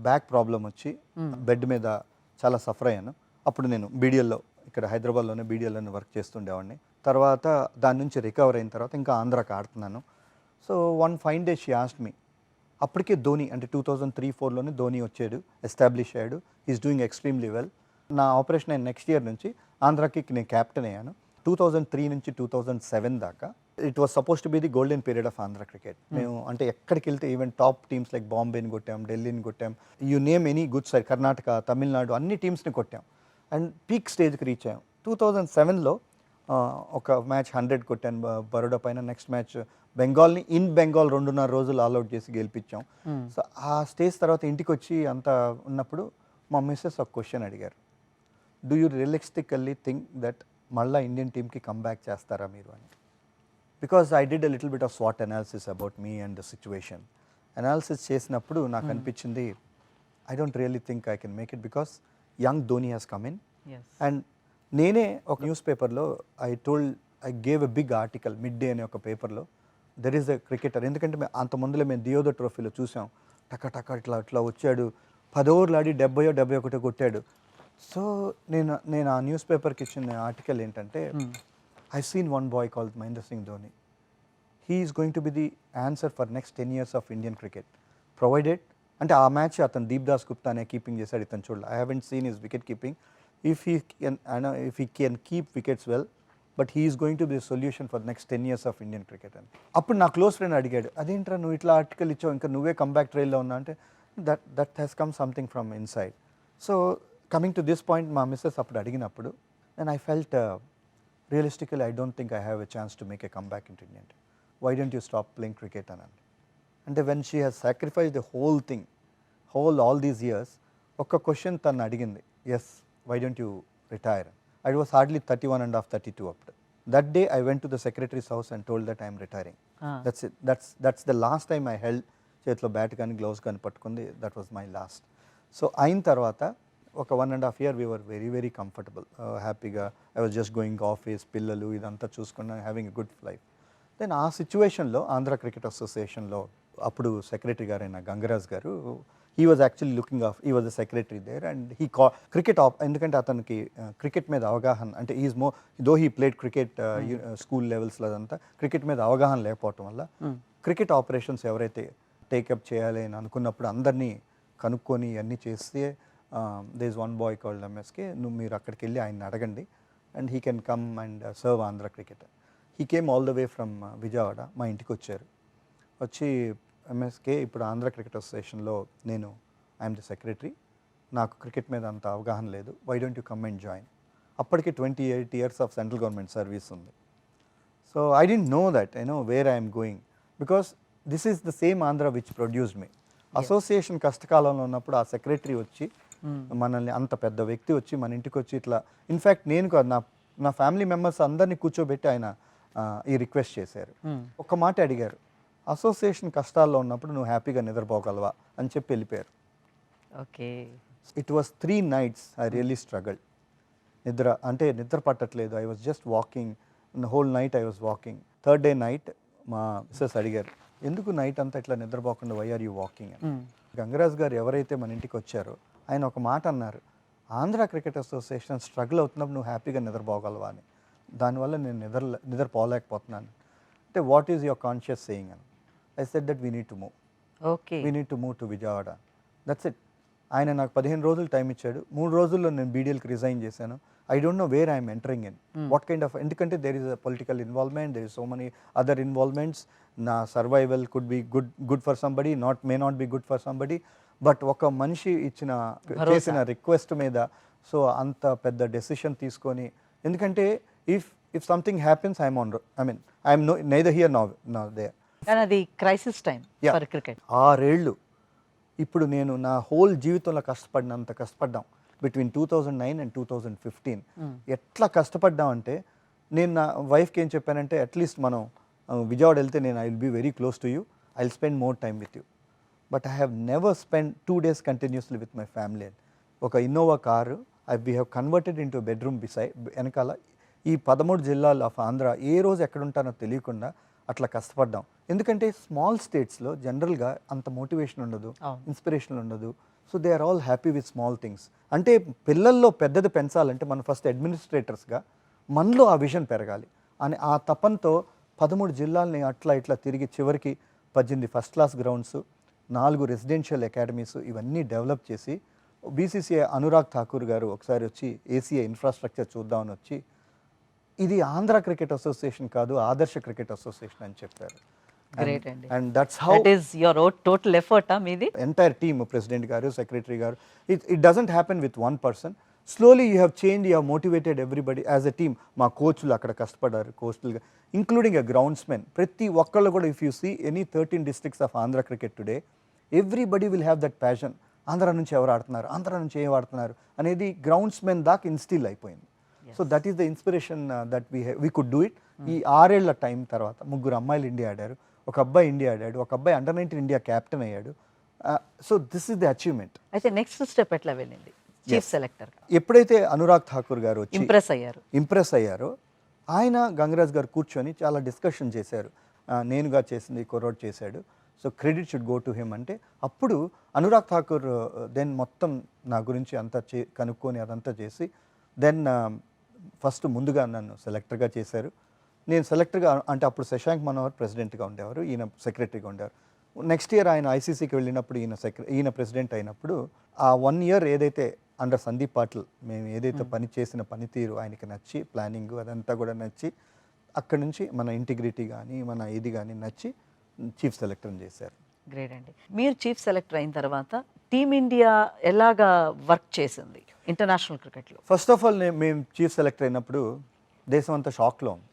బ్యాక్ ప్రాబ్లం వచ్చి బెడ్ మీద చాలా సఫర్ అయ్యాను. అప్పుడు నేను బీడిఎల్లో ఇక్కడ హైదరాబాద్లోనే బీడిఎల్లోనే వర్క్ చేస్తుండేవాడిని. తర్వాత దాని నుంచి రికవర్ అయిన తర్వాత ఇంకా ఆంధ్రాకి ఆడుతున్నాను. So one fine day she asked me. అప్పటికే ధోని అంటే 2003-04లోనే ధోని వచ్చాడు, ఎస్టాబ్లిష్ అయ్యాడు, ఈజ్ డూయింగ్ ఎక్స్ట్రీమ్లీ వెల్. నా ఆపరేషన్ అయిన నెక్స్ట్ ఇయర్ నుంచి ఆంధ్రాకి నేను క్యాప్టెన్ అయ్యాను. 2003 నుంచి 2007 దాకా it was suppose to be the golden period of Andhra cricket. మేము అంటే ఎక్కడికి వెళ్తే ఈవెన్ టాప్ టీమ్స్ లైక్ బాంబేని కొట్టాం, ఢిల్లీని కొట్టాం, you name any good side, Karnataka, Tamil Nadu అన్ని టీమ్స్ని కొట్టాం అండ్ పీక్ స్టేజ్కి రీచ్ అయ్యాం. 2007లో ఒక మ్యాచ్ 100 కొట్టాను బరోడా పైన. నెక్స్ట్ మ్యాచ్ బెంగాల్ని ఇన్ బెంగాల్ 2.5 రోజులు ఆల్అౌట్ చేసి గెలిపించాం. సో ఆ స్టేజ్ తర్వాత ఇంటికి వచ్చి అంతా ఉన్నప్పుడు మా మిస్సెస్ ఒక క్వశ్చన్ అడిగారు, do you realistically think that మళ్ళీ ఇండియన్ టీమ్కి కమ్బ్యాక్ చేస్తారా మీరు అని. Because I did a little bit of స్వాట్ analysis about me and the situation. Analysis చేసినప్పుడు నాకు అనిపించింది, I don't really think I can make it because young Dhoni has come in. And నేనే ఒక న్యూస్ పేపర్లో I gave a big article Mid Day అనే ఒక పేపర్లో, దెర్ ఈస్ ఎ క్రికెటర్. ఎందుకంటే అంత ముందులో మేము దియోదో ట్రోఫీలో చూసాం, టక ఇట్లా వచ్చాడు, 10 ఓవర్లు ఆడి 70-71 కొట్టాడు. సో నేను ఆ న్యూస్ పేపర్కి ఇచ్చిన ఆర్టికల్ ఏంటంటే, I seen one boy called Mahendra Singh Dhoni. He is going to be the answer for next 10 years of Indian cricket provided. అంటే ఆ మ్యాచ్ అతను దీప్ దాస్ గుప్తా అనే కీపింగ్ చేశాడు, ఇతను చూడాలి. I haven't seen his wicket keeping. If he can keep wickets well, but he is going to B solution for next 10 years of Indian cricket అని. అప్పుడు నా క్లోజ్ ఫ్రెండ్ అడిగాడు, అదేంట్రా నువ్వు ఇట్లా ఆర్టికల్ ఇచ్చావు, ఇంకా నువ్వే కంబ్యాక్ ట్రైల్లో ఉన్నా అంటే, that has come something from inside. So coming to this point, మా మిస్సెస్ అప్పుడు అడిగినప్పుడు then I felt realistically I don't think I have a chance to make a comeback in Indian. Why don't you stop playing cricket అని. అంటే when she has sacrifice the whole thing, all these years, ఒక్క question తను అడిగింది, yes why don't you retire. I was hardly 31.5, 32 up. That day I went to the secretary's house and told that I am retiring. That's it. That's the last time I held చేతిలో bat కానీ gloves కానీ పట్టుకుంది. That was my last. So అయిన తర్వాత ఒక 1.5 year we were very very comfortable, హ్యాపీగా. I was just going office, పిల్లలు ఇదంతా చూసుకున్నా, having a good life. Then ఆ సిచ్యువేషన్లో ఆంధ్ర క్రికెట్ అసోసియేషన్లో అప్పుడు సెక్రటరీ గారైన Gangaraj garu he was actually looking of he was the secretary there and he cricket ఎందుకంటే అతనికి క్రికెట్ మీద అవగాహన అంటే is though he played cricket school లెవెల్స్లో అదంతా క్రికెట్ మీద అవగాహన లేకపోవటం వల్ల క్రికెట్ ఆపరేషన్స్ ఎవరైతే టేకప్ చేయాలి అని అనుకున్నప్పుడు అందరినీ కనుక్కొని అన్నీ చేస్తే they is one boy called MSK మీరు అక్కడికి వెళ్ళి ఆయన్ని అడగండి and he can come and serve Andhra cricket. He came all the way from Vijayawada, మా ఇంటికి వచ్చారు. వచ్చి ఎంఎస్కే ఇప్పుడు ఆంధ్ర క్రికెట్ అసోసియేషన్లో నేను ఐఎమ్ ది సెక్రటరీ, నాకు క్రికెట్ మీద అంత అవగాహన లేదు, why don't you come and join. అప్పటికి 28 years of central government service ఉంది. So I didn't know that I know where I'm going because this is the same Andhra which produced me. Association కష్టకాలంలో ఉన్నప్పుడు ఆ secretary వచ్చి మనల్ని అంత పెద్ద వ్యక్తి వచ్చి మన ఇంటికి వచ్చి ఇట్లా ఇన్ఫ్యాక్ట్ నేను కాదు నా ఫ్యామిలీ మెంబర్స్ అందరినీ కూర్చోబెట్టి ఆయన ఈ రిక్వెస్ట్ చేశారు. ఒక మాట అడిగారు, అసోసియేషన్ కష్టాల్లో ఉన్నప్పుడు నువ్వు హ్యాపీగా నిద్రపోగలవా అని చెప్పి వెళ్ళిపోయారు. Okay. It was 3 nights I really struggle. నిద్ర పట్టట్లేదు. I was just walking whole night I was walking. Third day night మా మిస్సెస్ అడిగారు, ఎందుకు నైట్ అంతా ఇట్లా నిద్రపోకుండా వై ఆర్ యూ వాకింగ్ అని. గంగరాజ్ గారు ఎవరైతే మన ఇంటికి వచ్చారో ఆయన ఒక మాట అన్నారు, ఆంధ్ర క్రికెట్ అసోసియేషన్ స్ట్రగుల్ అవుతున్నప్పుడు నువ్వు హ్యాపీగా నిద్రపోగలవా అని. దానివల్ల నేను నిద్రపోలేకపోతున్నాను అంటే what is your conscious saying అని. I said that we need to move, we need to move to Vijayawada, that's it. ఆయన నాకు 15 రోజులు టైం ఇచ్చాడు. 3 రోజుల్లో నేను బీడీఎల్కి రిజైన్ చేశాను. I don't know where I'm entering in, what kind of, ఎందుకంటే there is a political involvement, there is so many other involvements. నా survival could be good for somebody, may not be good for somebody. But ఒక మనిషి చేసిన request మీద so అంత పెద్ద decision తీసుకొని, ఎందుకంటే if something happens I'm neither here nor there. అది క్రైసిస్ టైం ఫర్ క్రికెట్. 6 ఏళ్ళు ఇప్పుడు నేను నా హోల్ జీవితంలో కష్టపడ్డాం బిట్వీన్ 2009 and 2015. ఎట్లా కష్టపడ్డాం అంటే నేను నా వైఫ్కి ఏం చెప్పానంటే అట్లీస్ట్ మనం విజయవాడ వెళ్తే నేను I will be very close to you, I will spend more time with you. But I have never spend 2 days continuously with my family. ఒక Innova car we have converted in to bedroom వెనకాల ఈ 13 జిల్లాలు of Andhra ఏ రోజు ఎక్కడుంటానో తెలియకుండా అట్లా కష్టపడ్డాం. ఎందుకంటే small స్టేట్స్లో జనరల్గా అంత మోటివేషన్ ఉండదు, ఇన్స్పిరేషన్ ఉండదు. So they are all happy with small things. అంటే పిల్లల్లో పెద్దది పెంచాలంటే మనం ఫస్ట్ అడ్మినిస్ట్రేటర్స్గా మనలో ఆ విజన్ పెరగాలి అని ఆ తపంతో 13 జిల్లాలని అట్లా ఇట్లా తిరిగి చివరికి 18 first class grounds, 4 residential academies ఇవన్నీ డెవలప్ చేసి బీసీసీఐ అనురాగ్ ఠాకూర్ గారు ఒకసారి వచ్చి ఏసీఐ ఇన్ఫ్రాస్ట్రక్చర్ చూద్దామని వచ్చి ఇది ఆంధ్ర క్రికెట్ అసోసియేషన్ కాదు, ఆదర్శ క్రికెట్ అసోసియేషన్ అని చెప్పారు. గ్రేట్ అండి. And that's how that is your total effort మీది. ఎంటైర్ టీమ్, ప్రెసిడెంట్ గారు, సెక్రటరీ గారు. It doesn't happen with one person. Slowly you have change, you have motivated everybody as a team. మా కోచ్లు అక్కడ కష్టపడ్డారు, కోస్టల్గా including ఎ groundsmen. ప్రతి ఒక్కళ్ళు కూడా if you see any 13 districts of Andhra cricket today, everybody will have that passion. Andhra నుంచి ఎవరు ఆడుతున్నారు, ఆంధ్ర నుంచి ఏం ఆడుతున్నారు అనేది గ్రౌండ్స్మెన్ దాకా ఇన్స్టిల్ అయిపోయింది. So that is the inspiration that we could do it. ఈ 6 ఏళ్ల టైం తర్వాత 3 అమ్మాయిలు ఇండియా ఆడారు, ఒక అబ్బాయి ఇండియా ఆడాడు, ఒక అబ్బాయి అండర్-19 ఇండియా క్యాప్టెన్ అయ్యాడు. So this is the achievement. అయితే నెక్స్ట్ స్టెప్ ఎట్లా వెళ్ళింది చీఫ్ సెలెక్టర్? ఎప్పుడైతే అనురాగ్ ఠాకూర్ గారు వచ్చి ఇంప్రెస్ అయ్యారో ఆయన గంగరాజ్ గారు కూర్చొని చాలా డిస్కషన్ చేశారు. నేనుగా చేసింది కుర్రోడ్ చేశాడు, so credit should go to him అంటే అప్పుడు అనురాగ్ ఠాకూర్ దెన్ మొత్తం నా గురించి అంతా కనుక్కొని అదంతా చేసి దెన్ ఫస్ట్ ముందుగా నన్ను సెలెక్టర్గా చేశారు. నేను సెలెక్టర్గా అంటే అప్పుడు శశాంక్ మనోహర్ ప్రెసిడెంట్గా ఉండేవారు, ఈయన సెక్రటరీగా ఉండేవారు. నెక్స్ట్ ఇయర్ ఆయన ఐసీసీకి వెళ్ళినప్పుడు ఈయన ప్రెసిడెంట్ అయినప్పుడు ఆ 1 year ఏదైతే అండర్ సందీప్ పాటిల్ మేము ఏదైతే పని చేసిన పనితీరు ఆయనకి నచ్చి, ప్లానింగ్ అదంతా కూడా నచ్చి, అక్కడి నుంచి మన ఇంటిగ్రిటీ కానీ మన ఇది కానీ నచ్చి చీఫ్ సెలెక్టర్ని చేశారు. గ్రేట్ అండి. మీరు చీఫ్ సెలెక్టర్ అయిన తర్వాత టీమిండియా ఎలాగా వర్క్ చేసింది ఇంటర్నేషనల్ క్రికెట్లో? ఫస్ట్ ఆఫ్ ఆల్ మేము చీఫ్ సెలెక్టర్ అయినప్పుడు దేశం అంతా షాక్లో ఉంది.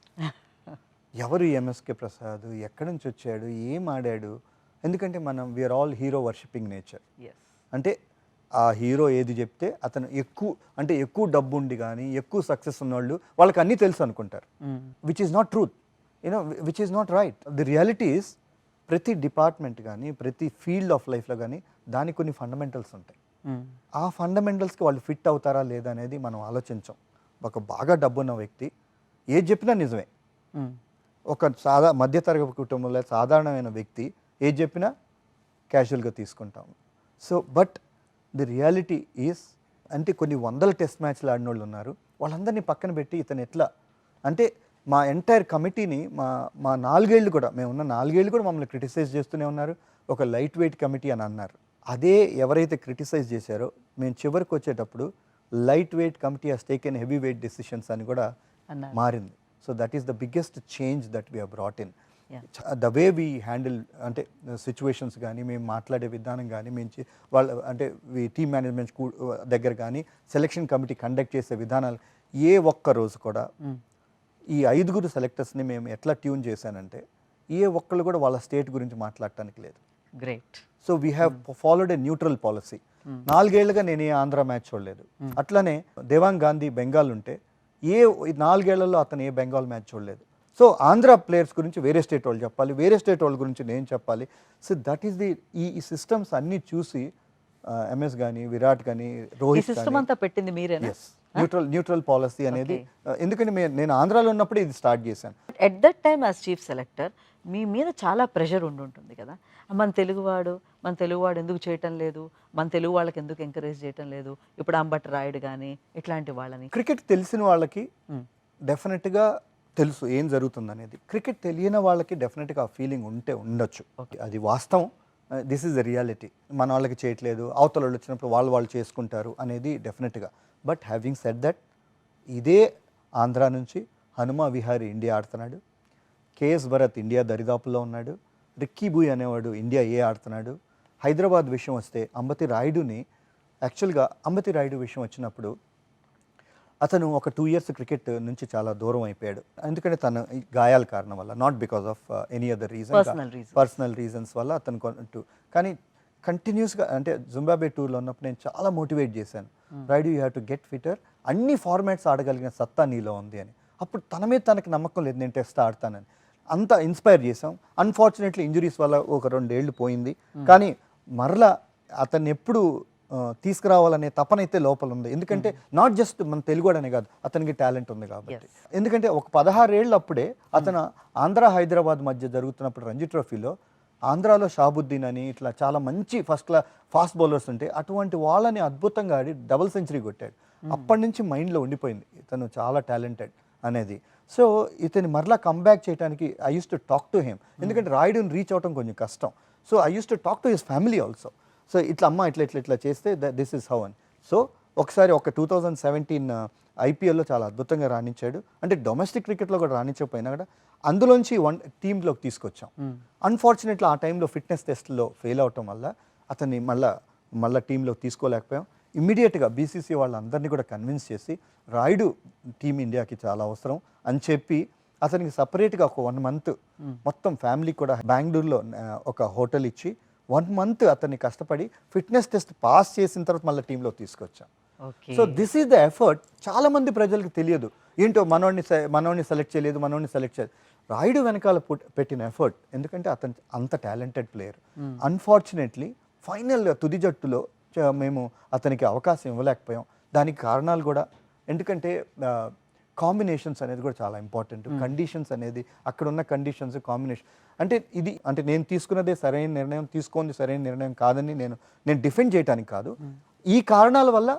ఎవరు ఎంఎస్కే ప్రసాద్, ఎక్కడి నుంచి వచ్చాడు, ఏం ఆడాడు? ఎందుకంటే మనం we're all hero worshipping nature. అంటే ఆ హీరో ఏది చెప్తే అతను ఎక్కువ డబ్బు ఉండి కానీ ఎక్కువ సక్సెస్ ఉన్నవాళ్ళు వాళ్ళకి అన్నీ తెలుసు అనుకుంటారు, which is not truth, which is not right. The reality is ప్రతి డిపార్ట్మెంట్ కానీ ప్రతి ఫీల్డ్ ఆఫ్ లైఫ్లో కానీ దానికి కొన్ని ఫండమెంటల్స్ ఉంటాయి. ఆ ఫండమెంటల్స్కి వాళ్ళు ఫిట్ అవుతారా లేదా అనేది మనం ఆలోచించాం. ఒక బాగా డబ్బున్న వ్యక్తి ఏది చెప్పినా నిజమే, ఒక మధ్యతరగతి కుటుంబంలో సాధారణమైన వ్యక్తి ఏది చెప్పినా క్యాజువల్గా తీసుకుంటాం. So but the reality is అంటే కొన్ని వందల టెస్ట్ మ్యాచ్లు ఆడిన వాళ్ళు ఉన్నారు. వాళ్ళందరినీ పక్కన పెట్టి ఇతను ఎట్లా అంటే మా ఎంటైర్ కమిటీని మా 4 ఏళ్ళు కూడా మేమున్న 4 ఏళ్ళు కూడా మమ్మల్ని క్రిటిసైజ్ చేస్తూనే ఉన్నారు. ఒక లైట్ వెయిట్ కమిటీ అని అన్నారు. అదే ఎవరైతే క్రిటిసైజ్ చేశారో మేము చివరికి వచ్చేటప్పుడు light weight committee has taken heavy weight decisions అని కూడా అన్నారు. మారింది. So that is the biggest change that we brought in. Yeah. The way we handle అంటే సిచ్యువేషన్స్ కానీ మేము మాట్లాడే విధానం కానీ మేము వాళ్ళ అంటే టీమ్ మేనేజ్మెంట్ దగ్గర కానీ సెలెక్షన్ కమిటీ కండక్ట్ చేసే విధానాలు ఏ ఒక్క రోజు కూడా ఈ 5 సెలెక్టర్స్ని మేము ఎట్లా ట్యూన్ చేశానంటే ఏ ఒక్కళ్ళు కూడా వాళ్ళ స్టేట్ గురించి మాట్లాడటానికి లేదు. Great. So we have followed A neutral policy. 4 ఏళ్ళుగా నేను ఏ ఆంధ్ర మ్యాచ్ చూడలేదు. అట్లానే దేవాంగ్ గాంధీ బెంగాల్ ఉంటే 4 ఏళ్లలో అతను ఏ బెంగాల్ మ్యాచ్ చూడలేదు. సో ఆంధ్ర ప్లేయర్స్ గురించి వేరే స్టేట్ వాళ్ళు చెప్పాలి, వేరే స్టేట్ వాళ్ళ గురించి నేను చెప్పాలి. సో దట్ ఈస్ ది ఈ సిస్టమ్స్ అన్నీ చూసి ఎంఎస్ కానీ విరాట్ కానీ రోహిత్ సిస్టమ్ అంతా పెట్టింది మీరేనా? న్యూట్రల్ పాలసీ అనేది ఎందుకంటే నేను ఆంధ్రాలో ఉన్నప్పుడు ఇది స్టార్ట్ చేశాను. At that time as chief selector మీ మీద చాలా ప్రెషర్ ఉంటుంది కదా, మన తెలుగువాడు ఎందుకు చేయటం లేదు, మన తెలుగు వాళ్ళకి ఎందుకు ఎంకరేజ్ చేయటం లేదు, ఇప్పుడు అంబటి రాయుడు కానీ ఇట్లాంటి వాళ్ళని. క్రికెట్ తెలిసిన వాళ్ళకి డెఫినెట్గా తెలుసు ఏం జరుగుతుంది అనేది. క్రికెట్ తెలియని వాళ్ళకి డెఫినెట్గా ఆ ఫీలింగ్ ఉండొచ్చు. అది వాస్తవం. This is the reality. మన వాళ్ళకి చేయట్లేదు, అవతల వాళ్ళు వచ్చినప్పుడు వాళ్ళు చేసుకుంటారు అనేది డెఫినెట్గా. బట్ హ్యావింగ్ సెడ్ దట్, ఇదే ఆంధ్ర నుంచి హనుమా విహారీ ఇండియా ఆడుతున్నాడు, కేఎస్ భరత్ ఇండియా దరిదాపుల్లో ఉన్నాడు, రిక్కీ బూయ్ అనేవాడు ఇండియా ఆడుతున్నాడు. హైదరాబాద్ విషయం వస్తే అంబటి రాయుడు విషయం వచ్చినప్పుడు అతను ఒక 2 years క్రికెట్ నుంచి చాలా దూరం అయిపోయాడు. ఎందుకంటే తన గాయాల కారణం వల్ల, not because of any other reason, personal reasons వల్ల అతను. కానీ కంటిన్యూస్గా అంటే జింబాబ్వే టూర్లో ఉన్నప్పుడు నేను చాలా మోటివేట్ చేశాను, ride you have to get fitter, అన్ని ఫార్మాట్స్ ఆడగలిగిన సత్తా నీలో ఉంది అని. అప్పుడు తన మీద తనకి నమ్మకం లేదు, నేను టెస్ట్ ఆడతానని. అంత ఇన్స్పైర్ చేసాం. అన్ఫార్చునేట్లీ ఇంజురీస్ వల్ల ఒక 2 ఏళ్ళు పోయింది. కానీ మరలా అతన్ని ఎప్పుడు తీసుకురావాలనే తపన అయితే లోపల ఉంది. ఎందుకంటే నాట్ జస్ట్ మన తెలుగుడనే కాదు, అతనికి టాలెంట్ ఉంది కాబట్టి. ఎందుకంటే ఒక 16 ఏళ్ళు అప్పుడే అతను ఆంధ్ర హైదరాబాద్ మధ్య జరుగుతున్నప్పుడు రంజీ ట్రోఫీలో ఆంధ్రాలో షాబుద్దీన్ అని ఇట్లా చాలా మంచి ఫాస్ట్ బౌలర్స్ ఉంటే అటువంటి వాళ్ళని అద్భుతంగా ఆడి డబుల్ సెంచరీ కొట్టాడు. అప్పటి నుంచి మైండ్లో ఉండిపోయింది ఇతను చాలా టాలెంటెడ్ అనేది. సో ఇతని మరలా కంబ్యాక్ చేయడానికి I use to talk to him. ఎందుకంటే రాయుడుని రీచ్ అవడం కొంచెం కష్టం. So I use to talk to his family also. So ఇట్లా ఇట్లా చేస్తే దిస్ ఇస్ హౌ అని. సో ఒకసారి 2017 ఐపీఎల్లో చాలా అద్భుతంగా రాణించాడు. అంటే డొమెస్టిక్ క్రికెట్లో కూడా రాణించకపోయినా కూడా అందులోంచి టీంలోకి తీసుకొచ్చాం. అన్ఫార్చునేట్లీ ఆ టైంలో ఫిట్నెస్ టెస్ట్లో ఫెయిల్ అవటం వల్ల అతన్ని మళ్ళీ టీంలోకి తీసుకోలేకపోయాం. ఇమ్మీడియట్గా బీసీసీ వాళ్ళందరినీ కూడా కన్విన్స్ చేసి రాయుడు టీమిండియాకి చాలా అవసరం అని చెప్పి అతనికి సపరేట్గా ఒక 1 month మొత్తం ఫ్యామిలీ కూడా బెంగళూరులో ఒక హోటల్ ఇచ్చి 1 month అతన్ని కష్టపడి ఫిట్నెస్ టెస్ట్ పాస్ చేసిన తర్వాత మళ్ళీ టీంలో తీసుకొచ్చాం. So this is the effort. చాలా మంది ప్రజలకు తెలియదు ఏంటో మనోడిని సెలెక్ట్ చేయలేదు. రాయుడు వెనకాల పెట్టిన ఎఫర్ట్, ఎందుకంటే అతను అంత టాలెంటెడ్ ప్లేయర్. అన్ఫార్చునేట్లీ ఫైనల్గా తుది జట్టులో మేము అతనికి అవకాశం ఇవ్వలేకపోయాం. దానికి కారణాలు కూడా ఎందుకంటే కాంబినేషన్స్ అనేది కూడా చాలా ఇంపార్టెంట్. కండిషన్స్ అనేది అక్కడ ఉన్న కండిషన్స్ కాంబినేషన్ అంటే నేను తీసుకున్నదే సరైన నిర్ణయం, తీసుకుంది సరైన నిర్ణయం కాదని నేను డిఫెండ్ చేయడానికి కాదు. ఈ కారణాల వల్ల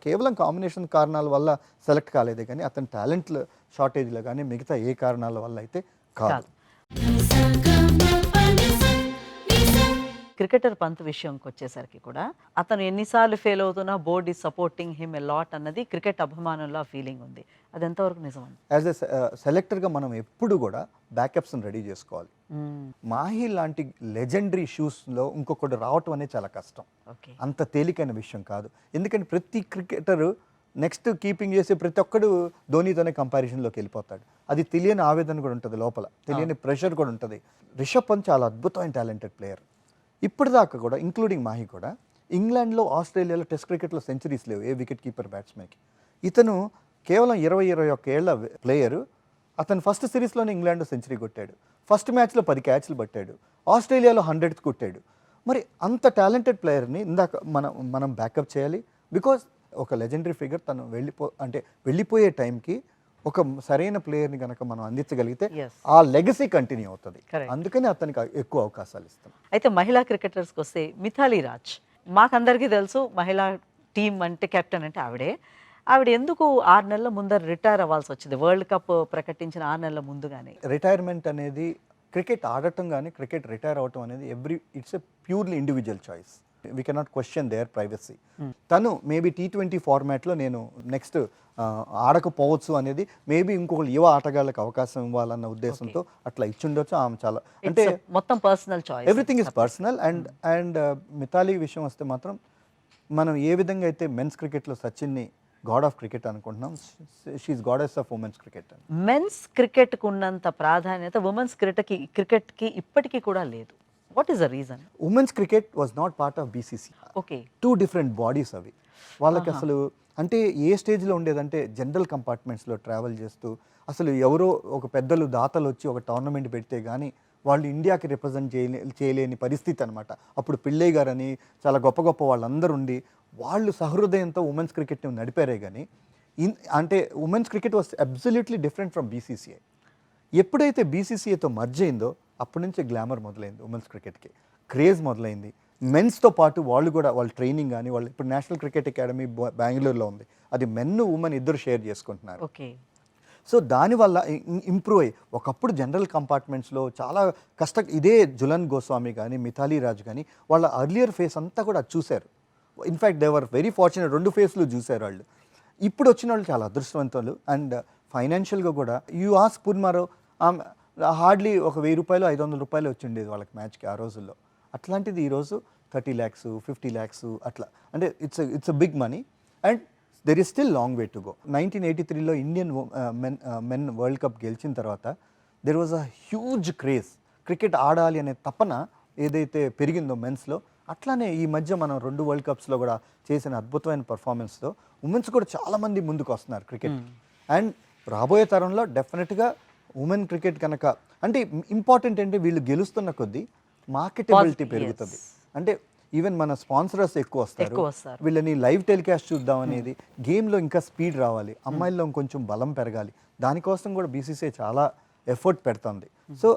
కేవలం కాంబినేషన్ కారణాల వల్ల సెలెక్ట్ కాలేదే కానీ అతని టాలెంట్ షార్టేజ్లో కానీ మిగతా ఏ కారణాల వల్ల అయితే కాదు. క్రికెటర్ పంత్ విషయంకి వచ్చేసరికి కూడా అతను ఎన్నిసార్లు ఫెయిల్ అవుతున్నా board is supporting him a lot అన్నది క్రికెట్ అభిమానుల్లో ఫీలింగ్ ఉంది. అది ఎంతవరకు నిజం? యాజ్ ఎ సెలెక్టర్గా మనం ఎప్పుడు కూడా బ్యాకప్స్ని రెడీ చేసుకోవాలి. మాహి లాంటి లెజెండరీ షూస్లో ఇంకొకటి రావటం అనేది చాలా కష్టం, అంత తేలికైన విషయం కాదు. ఎందుకంటే ప్రతి క్రికెటరు నెక్స్ట్ కీపింగ్ చేసే ప్రతి ఒక్కడు ధోనీతోనే కంపారిజన్లోకి వెళ్ళిపోతాడు. అది తెలియని ఆవేదన కూడా ఉంటుంది లోపల, తెలియని ప్రెషర్ కూడా ఉంటుంది. రిషబ్ పంత్ చాలా అద్భుతమైన టాలెంటెడ్ ప్లేయర్. ఇప్పటిదాకా కూడా ఇంక్లూడింగ్ మాహి కూడా ఇంగ్లాండ్లో ఆస్ట్రేలియాలో టెస్ట్ క్రికెట్లో సెంచరీస్ లేవు ఏ వికెట్ కీపర్ బ్యాట్స్మెన్కి. ఇతను కేవలం 20-21 ఏళ్ల ప్లేయరు. అతను ఫస్ట్ సిరీస్లోనే ఇంగ్లాండ్లో సెంచరీ కొట్టాడు, ఫస్ట్ మ్యాచ్లో 10 క్యాచ్లు పట్టాడు, ఆస్ట్రేలియాలో 100th కొట్టాడు. మరి అంత టాలెంటెడ్ ప్లేయర్ని ఇందాక మనం బ్యాకప్ చేయాలి. బికాజ్ ఒక లెజెండరీ ఫిగర్ తను వెళ్ళిపోయే టైంకి ఒక సరైన ప్లేయర్ని కనుక మనం అందించగలిగితే Yes. ఆ లెగసీ కంటిన్యూ అవుతుంది. Correct. అందుకని అతనికి ఎక్కువ అవకాశాలు ఇస్తాం. అయితే మహిళా క్రికెటర్స్కి వస్తే మిథాలీ రాజ్ మాకందరికీ తెలుసు, మహిళా టీం అంటే కెప్టెన్ అంటే ఆవిడే. ఆవిడ ఎందుకు 6 నెలల ముందర రిటైర్ అవ్వాల్సి వచ్చింది వరల్డ్ కప్ ప్రకటించిన 6 నెలల ముందుగానే? రిటైర్మెంట్ అనేది క్రికెట్ ఆడటం కానీ క్రికెట్ రిటైర్ అవటం అనేది it's a purely individual choice. We cannot question their privacy. తను మేబీ T20 ఫార్మాట్లో నేను నెక్స్ట్ ఆడకపోవచ్చు అనేది మేబీ ఇంకొకరు యువ ఆటగాళ్ళకి అవకాశం ఇవ్వాలన్న ఉద్దేశంతో అట్లా ఇచ్చుండొచ్చు. ఆమె చాలా అంటే మొత్తం personal choice, everything is personal. And Mithali విషయం వస్తే మాత్రం మనం ఏ విధంగా అయితే మెన్స్ క్రికెట్లో సచిన్ని గాడ్ ఆఫ్ క్రికెట్ అనుకుంటున్నాం, she's goddess of women's cricket. Men's క్రికెట్కు ఉన్నంత ప్రాధాన్యత ఉమెన్స్ క్రికెట్కి ఇప్పటికీ కూడా లేదు. What is the reason? Women's cricket was not part of BCCI. Okay, 2 different bodies అవి. వాళ్ళకి అసలు అంటే ఏ స్టేజ్లో ఉండేదంటే జనరల్ కంపార్ట్మెంట్స్లో ట్రావెల్ చేస్తూ అసలు ఎవరో ఒక పెద్దలు దాతలు వచ్చి ఒక టోర్నమెంట్ పెడితే కానీ వాళ్ళు ఇండియాకి రిప్రజెంట్ చేయలేని పరిస్థితి అనమాట. అప్పుడు పిళ్ళయ్య గారని చాలా గొప్ప గొప్ప వాళ్ళందరూ ఉండి వాళ్ళు సహృదయంతో ఉమెన్స్ క్రికెట్ని నడిపారే కానీ అంటే women's cricket was absolutely different from BCCI. ఎప్పుడైతే బీసీసీఐతో మర్జ్ అయిందో అప్పటి నుంచి గ్లామర్ మొదలైంది ఉమెన్స్ క్రికెట్కి, క్రేజ్ మొదలైంది. మెన్స్తో పాటు వాళ్ళు కూడా వాళ్ళ ట్రైనింగ్ కానీ వాళ్ళు ఇప్పుడు నేషనల్ క్రికెట్ అకాడమీ బెంగళూరులో ఉంది, అది మెన్ ఉమెన్ ఇద్దరు షేర్ చేసుకుంటున్నారు. ఓకే. సో దానివల్ల ఇంప్రూవ్ అయ్యి ఒకప్పుడు జనరల్ కంపార్ట్మెంట్స్లో చాలా ఇదే జులన్ గోస్వామి కానీ మిథాలీ రాజ్ కానీ వాళ్ళ అర్లియర్ ఫేస్ అంతా కూడా చూశారు. In fact they were very fortunate, 2 ఫేస్లు చూశారు వాళ్ళు. ఇప్పుడు వచ్చిన వాళ్ళు చాలా అదృష్టవంతులు. అండ్ ఫైనాన్షియల్గా కూడా యూ ఆస్ పుర్మారో హార్డ్లీ ఒక 1000 రూపాయలు 500 రూపాయలు వచ్చిండేది వాళ్ళకి మ్యాచ్కి ఆ రోజుల్లో. అట్లాంటిది ఈరోజు 30 lakhs 50 lakhs అట్లా, అంటే it's a big money. And there is still long way to go. 1983లో ఇండియన్ మెన్ వరల్డ్ కప్ గెలిచిన తర్వాత there was a huge craze. Cricket ఆడాలి అనే తపన ఏదైతే పెరిగిందో మెన్స్లో, అట్లానే ఈ మధ్య మనం 2 వరల్డ్ కప్స్లో కూడా చేసిన అద్భుతమైన పర్ఫార్మెన్స్తో ఉమెన్స్ కూడా చాలామంది ముందుకు వస్తున్నారు క్రికెట్. అండ్ రాబోయే తరంలో డెఫినెట్గా ఉమెన్ క్రికెట్ కనుక అంటే ఇంపార్టెంట్ అంటే వీళ్ళు గెలుస్తున్న కొద్దీ మార్కెటబిలిటీ పెరుగుతుంది. అంటే ఈవెన్ మన స్పాన్సరర్స్ ఎక్కువ వస్తారు, వీళ్ళని లైవ్ టెలికాస్ట్ చూద్దాం అనేది, గేమ్లో ఇంకా స్పీడ్ రావాలి, అమ్మాయిల్లో ఇంకొంచెం బలం పెరగాలి, దానికోసం కూడా బీసీసీఐ చాలా ఎఫర్ట్ పెడుతుంది. సో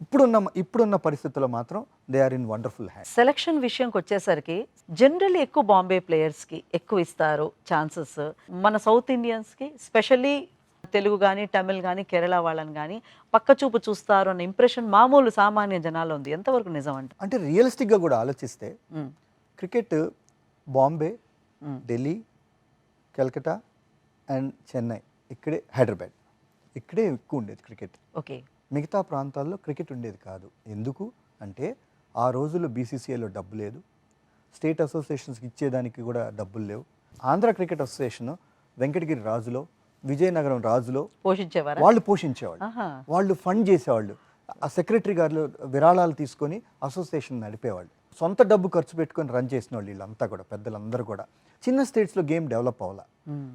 ఇప్పుడున్న పరిస్థితుల్లో మాత్రం they are in wonderful hand. Selection విషయంకి వచ్చేసరికి జనరల్లీ ఎక్కువ బాంబే ప్లేయర్స్కి ఎక్కువ ఇస్తారు ఛాన్సెస్. మన సౌత్ ఇండియన్స్కి స్పెషల్లీ తెలుగు కానీ తమిళ్ కానీ కేరళ వాళ్ళని కానీ పక్క చూపు చూస్తారు అన్న ఇంప్రెషన్ మామూలు సామాన్య జనాల్లో ఉంది. ఎంతవరకు నిజం అంటే రియలిస్టిక్గా కూడా ఆలోచిస్తే క్రికెట్ బాంబే, ఢిల్లీ, కలకత్తా అండ్ చెన్నై, ఇక్కడే హైదరాబాద్, ఇక్కడే ఎక్కువ ఉండేది క్రికెట్. ఓకే. మిగతా ప్రాంతాల్లో క్రికెట్ ఉండేది కాదు. ఎందుకు అంటే ఆ రోజుల్లో బీసీసీఐలో డబ్బు లేదు, స్టేట్ అసోసియేషన్స్కి ఇచ్చేదానికి కూడా డబ్బులు లేవు. ఆంధ్ర క్రికెట్ అసోసియేషన్ వెంకటగిరి రాజులో, విజయనగరం రాజులో పోషించేవారు, వాళ్ళు పోషించేవాళ్ళు, వాళ్ళు ఫండ్ చేసేవాళ్ళు. ఆ సెక్రటరీ గారు విరాళాలు తీసుకొని అసోసియేషన్ నడిపేవాళ్ళు. సొంత డబ్బు ఖర్చు పెట్టుకొని రన్ చేసిన వాళ్ళు వీళ్ళంతా కూడా, పెద్దలందరూ కూడా. చిన్న స్టేట్స్లో గేమ్ డెవలప్ అవ్వాల.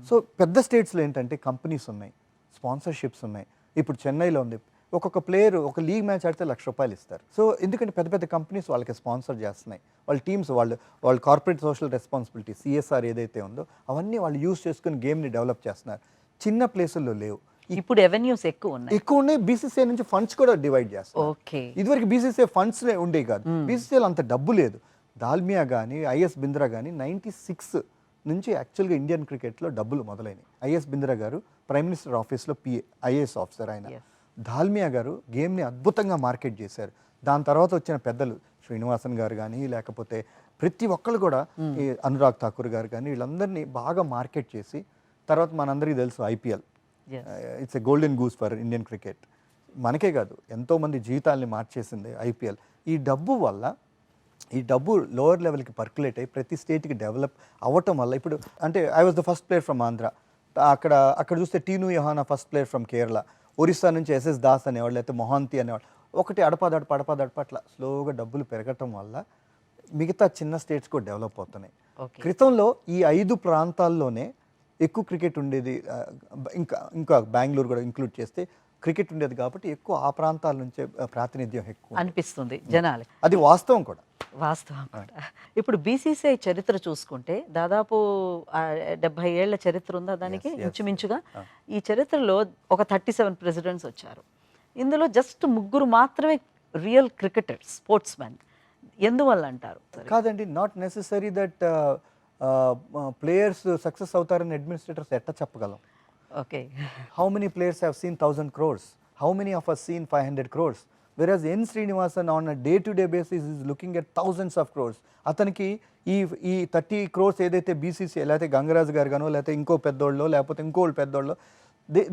సో పెద్ద స్టేట్స్లో ఏంటంటే కంపెనీస్ ఉన్నాయి, స్పాన్సర్షిప్స్ ఉన్నాయి. ఇప్పుడు చెన్నైలో ఉంది, ఒక్కొక్క ప్లేయర్ ఒక లీగ్ మ్యాచ్ ఆడితే ₹1,00,000 ఇస్తారు. సో ఎందుకంటే పెద్ద పెద్ద కంపెనీస్ వాళ్ళకి స్పాన్సర్ చేస్తున్నాయి, వాళ్ళ టీమ్స్ వాళ్ళ కార్పొరేట్ సోషల్ రెస్పాన్సిబిలిటీ CSR ఏదైతే ఉందో అవన్నీ వాళ్ళు యూస్ చేసుకుని గేమ్ని డెవలప్ చేస్తున్నారు. చిన్న ప్లేసుల్లో లేవు, ఇప్పుడు రెవెన్యూస్ ఎక్కువ ఉన్నాయి. బీసీసీఐ నుంచి ఫండ్స్ కూడా డివైడ్ చేస్తారు. ఇదివరకు బీసీసీఐ ఫండ్స్ ఉండేవి కాదు, బీసీసీఐలో అంత డబ్బు లేదు. దాల్మియా కానీ ఐఎస్ బింద్రా కానీ 96 నుంచి యాక్చువల్గా ఇండియన్ క్రికెట్లో డబ్బులు మొదలైనవి. ఐఎస్ బింద్రా గారు ప్రైమ్ మినిస్టర్ ఆఫీస్లో IAS ఆఫీసర్ ఆయన. దాల్మియా గారు గేమ్ని అద్భుతంగా మార్కెట్ చేశారు. దాని తర్వాత వచ్చిన పెద్దలు శ్రీనివాసన్ గారు కానీ లేకపోతే ప్రతి ఒక్కరు కూడా ఈ అనురాగ్ ఠాకూర్ గారు కానీ వీళ్ళందరినీ బాగా మార్కెట్ చేసి, తర్వాత మనందరికీ తెలుసు IPL, it's a golden goose for Indian cricket. మనకే కాదు ఎంతోమంది జీవితాల్ని మార్చేసింది IPL. ఈ డబ్బు లోవర్ లెవెల్కి పర్కులేట్ అయ్యి ప్రతి స్టేట్కి డెవలప్ అవ్వటం వల్ల ఇప్పుడు అంటే I was the first player from Andhra, అక్కడ చూస్తే Tinu Yohannan first player from Kerala, Orissa నుంచి SS దాస్ అనేవాళ్ళు, లేకపోతే మొహాంతి అనేవాళ్ళు, ఒకటి అడపదడప అట్లా స్లోగా డబ్బులు పెరగటం వల్ల మిగతా చిన్న స్టేట్స్ కూడా డెవలప్ అవుతున్నాయి. క్రితంలో ఈ 5 ప్రాంతాల్లోనే ఎక్కువ క్రికెట్ ఉండేది, ఇంకా బెంగళూరు కూడా ఇంక్లూడ్ చేస్తే క్రికెట్ ఉండేది కాబట్టి ఎక్కువ ఆ ప్రాంతాల నుంచే ప్రాతినిధ్యం ఎక్కువ అనిపిస్తుంది జనాలు. అది వాస్తవం కూడా. వాస్తవం కూడా. ఇప్పుడు బీసీసీఐ చరిత్ర చూసుకుంటే దాదాపు 70 ఏళ్ల చరిత్ర ఉందా దానికి Yes, yes, ఇంచుమించుగా. yes. ఈ చరిత్రలో ఒక 37 ప్రెసిడెంట్స్ వచ్చారు. ఇందులో జస్ట్ ముగ్గురు మాత్రమే రియల్ క్రికెటర్స్, స్పోర్ట్స్ మెన్. ఎందువల్ల అంటారు? కాదండి, not necessary that players success అవుతారని అడ్మినిస్ట్రేటర్స్ ఎట్లా చెప్పగలం? Okay. How many players have seen 1000 crores? How many of us seen 500 crores? Whereas N. Srinivasan on a day-to-day basis is looking at thousands of crores. అతనికి ఈ 30 crores ఏదైతే BCC లేకపోతే గంగరాజు గారు గానో లేకపోతే ఇంకో పెద్దోళ్ళో లేకపోతే ఇంకోళ్ళు పెద్దోళ్ళో,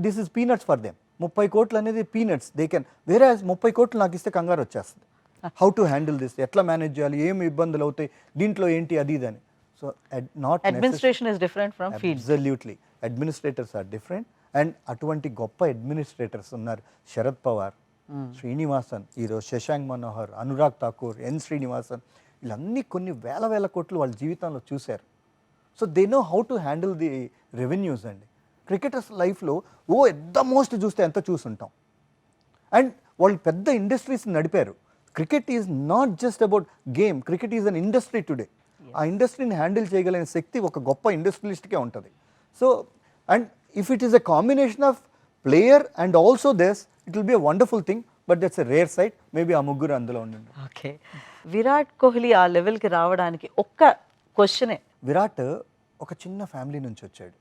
this is peanuts for them. 30 కోట్లు అనేది పీనట్స్. దే కెన్, వేరే 30 కోట్లు నాకు ఇస్తే కంగారు వచ్చేస్తుంది. హౌ టు హ్యాండిల్ దిస్, ఎట్లా మేనేజ్ చేయాలి, ఏమి ఇబ్బందులు అవుతాయి, దీంట్లో ఏంటి అది ఇది అని. So not administration is different from field. Absolutely, administrators are different. And అటువంటి గొప్ప అడ్మినిస్ట్రేటర్స్ ఉన్నారు. శరద్ పవార్, శ్రీనివాసన్, ఈరోజు శశాంక్ మనోహర్, అనురాగ్ ఠాకూర్, ఎన్ శ్రీనివాసన్, వీళ్ళన్నీ కొన్ని వేల కోట్లు వాళ్ళ జీవితంలో చూశారు. So they know how to handle the revenues అండి. క్రికెటర్స్ లైఫ్లో ఎట్ ద మోస్ట్ చూస్తే ఎంత చూసుంటాం. అండ్ వాళ్ళు పెద్ద ఇండస్ట్రీస్ నడిపారు. Cricket is not just about game, cricket is an industry today. ఆ ఇండస్ట్రీని హ్యాండిల్ చేయగలిగిన శక్తి ఒక గొప్ప ఇండస్ట్రియలిస్ట్కే ఉంటుంది. So and if it is a combination of player and also this, it will be a wonderful thing. But that's a rare sight. Maybe ఆ ముగ్గురు అందులో ఉండండి. ఓకే. విరాట్ కోహ్లీ ఆ లెవెల్కి రావడానికి ఒక్క క్వశ్చనే. విరాట్ ఒక చిన్న ఫ్యామిలీ నుంచి వచ్చాడు.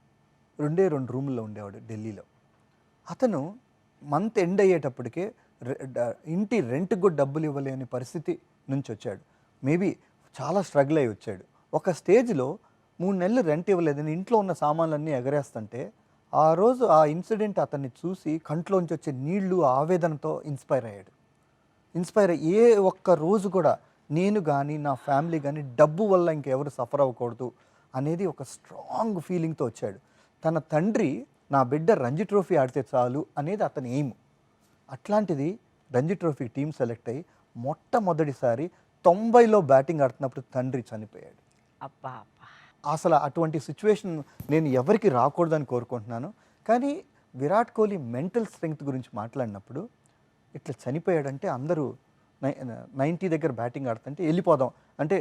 2 రూముల్లో ఉండేవాడు ఢిల్లీలో. అతను మంత్ ఎండ్ అయ్యేటప్పటికే ఇంటి రెంట్కి కూడా డబ్బులు ఇవ్వలేని పరిస్థితి నుంచి వచ్చాడు. మేబీ చాలా స్ట్రగుల్ అయ్యి వచ్చాడు. ఒక స్టేజ్లో 3 నెలలు రెంట్ ఇవ్వలేదని ఇంట్లో ఉన్న సామాన్లన్నీ ఎగరేస్తుంటే ఆ రోజు ఆ ఇన్సిడెంట్ అతన్ని చూసి కంట్లోంచి వచ్చే నీళ్లు, ఆవేదనతో ఇన్స్పైర్ అయ్యాడు. ఏ ఒక్క రోజు కూడా నేను కానీ నా ఫ్యామిలీ కానీ డబ్బు వల్ల ఇంకెవరు సఫర్ అవ్వకూడదు అనేది ఒక స్ట్రాంగ్ ఫీలింగ్తో వచ్చాడు. తన తండ్రి నా బిడ్డ రంజీ ట్రోఫీ ఆడితే చాలు అనేది అతని ఎయిమ్. అట్లాంటిది రంజీ ట్రోఫీ టీం సెలెక్ట్ అయ్యి మొట్టమొదటిసారి 90లో బ్యాటింగ్ ఆడుతున్నప్పుడు తండ్రి చనిపోయాడు. అబ్బా. అసలు అటువంటి సిచ్యువేషన్ నేను ఎవరికి రాకూడదని కోరుకుంటున్నాను. కానీ విరాట్ కోహ్లీ మెంటల్ స్ట్రెంగ్త్ గురించి మాట్లాడినప్పుడు ఇట్లా చనిపోయాడంటే అందరూ 90 దగ్గర బ్యాటింగ్ ఆడుతుంటే వెళ్ళిపోదాం అంటే,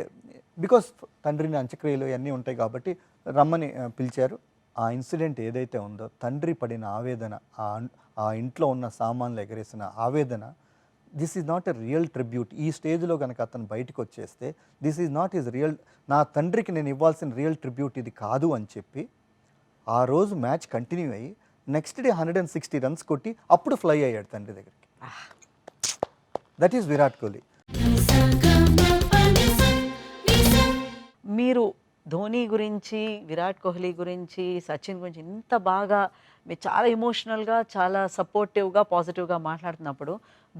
బికాస్ తండ్రిని అంత్యక్రియలు ఇవన్నీ ఉంటాయి కాబట్టి రమ్మని పిలిచారు. ఆ ఇన్సిడెంట్ ఏదైతే ఉందో, తండ్రి పడిన ఆవేదన, ఆ ఇంట్లో ఉన్న సామాన్లు ఎగరేసిన ఆవేదన, this is not a real tribute. ఈ స్టేజ్లో కనుక అతను బయటకు వచ్చేస్తే this is not is real, నా తండ్రికి నేను ఇవ్వాల్సిన రియల్ ట్రిబ్యూట్ ఇది కాదు అని చెప్పి ఆ రోజు మ్యాచ్ కంటిన్యూ అయ్యి నెక్స్ట్ డే 160 రన్స్ కొట్టి అప్పుడు ఫ్లై అయ్యాడు తండ్రి దగ్గరికి. That is Virat Kohli. మీరు ధోని గురించి, విరాట్ కోహ్లీ గురించి, సచిన్ గురించి ఇంత బాగా మీరు చాలా ఎమోషనల్గా, చాలా సపోర్టివ్గా, పాజిటివ్గా మాట్లాడుతున్నప్పుడు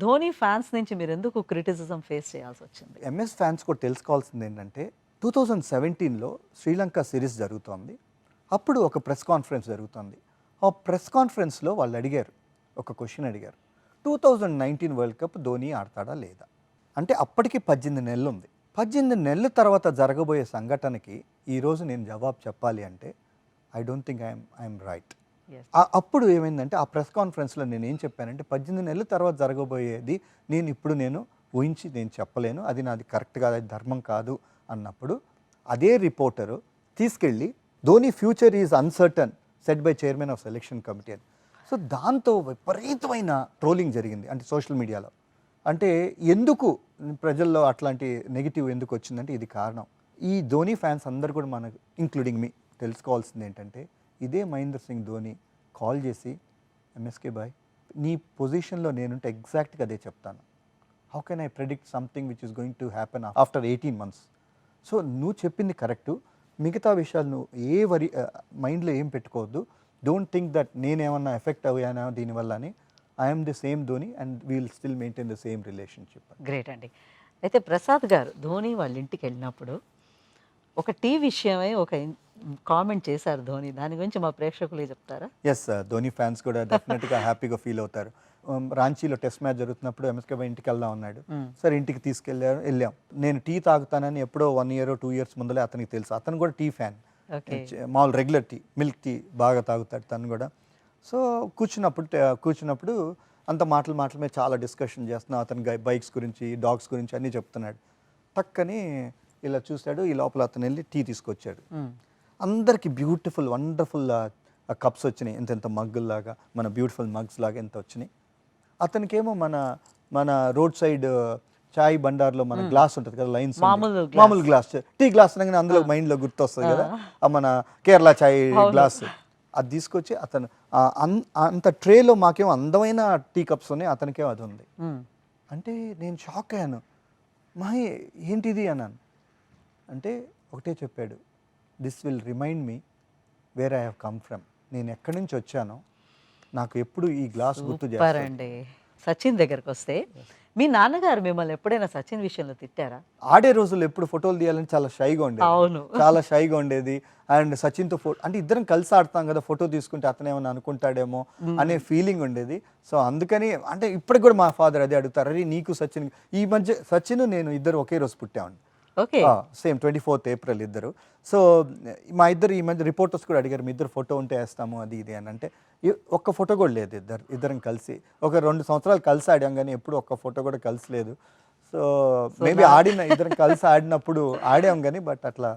ధోని ఫ్యాన్స్ నుంచి మీరు ఎందుకు క్రిటిసిజం ఫేస్ చేయాల్సి వచ్చింది? ఎంఎస్ ఫ్యాన్స్ కూడా తెలుసుకోవాల్సింది ఏంటంటే 2017లో శ్రీలంక సిరీస్ జరుగుతోంది. అప్పుడు ఒక ప్రెస్ కాన్ఫరెన్స్ జరుగుతుంది. ఆ ప్రెస్ కాన్ఫరెన్స్లో వాళ్ళు అడిగారు, ఒక క్వశ్చన్ అడిగారు, 2019 వరల్డ్ కప్ ధోని ఆడతాడా లేదా అంటే. అప్పటికి 18 నెలలు ఉంది. 18 నెలల తర్వాత జరగబోయే సంఘటనకి ఈరోజు నేను జవాబు చెప్పాలి అంటే I don't think I'm right. అప్పుడు ఏమైందంటే ఆ ప్రెస్ కాన్ఫరెన్స్లో నేను ఏం చెప్పానంటే 18 నెలల తర్వాత జరగబోయేది నేను ఊహించి నేను చెప్పలేను, అది నాది కరెక్ట్ కాదు, అది ధర్మం కాదు అన్నప్పుడు అదే రిపోర్టరు తీసుకెళ్ళి Dhoni future is uncertain set by chairman of selection committee అని. సో దాంతో విపరీతమైన ట్రోలింగ్ జరిగింది అంటే సోషల్ మీడియాలో. అంటే ఎందుకు ప్రజల్లో అట్లాంటి నెగిటివ్ ఎందుకు వచ్చిందంటే ఇది కారణం. ఈ ధోని ఫ్యాన్స్ అందరు కూడా మనకు ఇంక్లూడింగ్ మీ తెలుసుకోవాల్సింది ఏంటంటే, ఇదే మహేంద్ర సింగ్ ధోని కాల్ చేసి ఎంఎస్కే బాయ్ నీ పొజిషన్లో నేనుంటే ఎగ్జాక్ట్గా అదే చెప్తాను. How can I predict something which is going to happen after 18 months. So నువ్వు చెప్పింది కరెక్టు, మిగతా విషయాలు నువ్వు మైండ్లో ఏం పెట్టుకోవద్దు. డోంట్ థింక్ దట్ నేనేమన్నా ఎఫెక్ట్ అయ్యానా దీనివల్ల అని. I'm the same Dhoni and we'll still maintain the same relationship. Great అండి. అయితే ప్రసాద్ గారు ధోని వాళ్ళ ఇంటికి వెళ్ళినప్పుడు ఒక టీ విషయమై ఒక కామెంట్ చేశారు ధోని, దాని గురించి మా ప్రేక్షకులకి చెప్తారా? ఎస్, ధోని ఫ్యాన్స్ కూడా డెఫినెట్గా హ్యాపీగా ఫీల్ అవుతారు. రాంచీలో టెస్ట్ మ్యాచ్ జరుగుతున్నప్పుడు ఎంఎస్కే బాయ్ ఇంటికి వెళ్దాం అన్నాడు. సరే ఇంటికి వెళ్ళాం. నేను టీ తాగుతానని ఎప్పుడో 1 year or 2 years ముందలే అతనికి తెలుసు. అతను కూడా టీ ఫ్యాన్, మామూలు రెగ్యులర్ టీ, మిల్క్ టీ బాగా తాగుతాడు తను కూడా. సో కూర్చున్నప్పుడు అంత మాటల మీద చాలా డిస్కషన్ చేస్తున్నాం. అతను బైక్స్ గురించి, డాగ్స్ గురించి అన్నీ చెప్తున్నాడు. టక్కని ఇలా చూశాడు. ఈ లోపల అతను వెళ్ళి టీ తీసుకొచ్చాడు. అందరికి బ్యూటిఫుల్ వండర్ఫుల్ కప్స్ వచ్చినాయి, ఇంత మగ్గుల్లాగా, మన బ్యూటిఫుల్ మగ్స్ లాగా ఎంత వచ్చినాయి. అతనికేమో మన మన రోడ్ సైడ్ చాయ్ బండార్లో మన గ్లాస్ ఉంటుంది కదా, లైన్స్ మామూలు గ్లాస్, టీ గ్లాస్ అనగానే అందులో మైండ్లో గుర్తొస్తుంది కదా, మన కేరళ చాయ్ గ్లాస్. అది తీసుకొచ్చి అతను అంత ట్రేలో మాకేమో అందమైన టీ కప్స్ ఉన్నాయి, అతనికేమో అది ఉంది. అంటే నేను షాక్ అయ్యాను. మహి ఏంటిది అన్నాను. అంటే ఒకటే చెప్పాడు, this will remind me where I have come from. నేను ఎక్కడి నుంచి వచ్చానో నాకు ఎప్పుడు ఈ గ్లాస్ గుర్తు చేస్తారండి. సచిన్ దగ్గరకు వస్తే మీ నాన్నగారు మిమ్మల్ని ఎప్పుడైనా సచిన్ విషయంలో తిట్టారా? ఆడే రోజుల్లో ఎప్పుడు ఫోటోలు తీయాలని చాలా షైగా ఉండేది. అవును, చాలా షైగా ఉండేది. అండ్ సచిన్తో ఫోటో అంటే ఇద్దరం కలిసి ఆడతాం కదా, ఫోటో తీసుకుంటే అతను ఏమైనా అనుకుంటాడేమో అనే ఫీలింగ్ ఉండేది. సో అందుకని అంటే ఇప్పటికి కూడా మా ఫాదర్ అదే అడుగుతారు, అరే నీకు సచిన్, ఈ మధ్య సచిన్ నేను ఇద్దరు ఒకే రోజు పుట్టామండి. సేమ్ 24th April ఇద్దరు. సో మా ఇద్దరు ఈ మధ్య రిపోర్టర్స్ కూడా అడిగారు, మీ ఇద్దరు ఫోటో ఉంటే వేస్తాము అది ఇది అని. అంటే ఒక్క ఫోటో కూడా లేదు, ఇద్దరం కలిసి ఒక 2 సంవత్సరాలు కలిసి ఆడాం కానీ ఎప్పుడు ఒక్క ఫోటో కూడా కలిసి లేదు. సో మేబీ ఇద్దరం కలిసి ఆడినప్పుడు ఆడాం కానీ బట్ అట్లా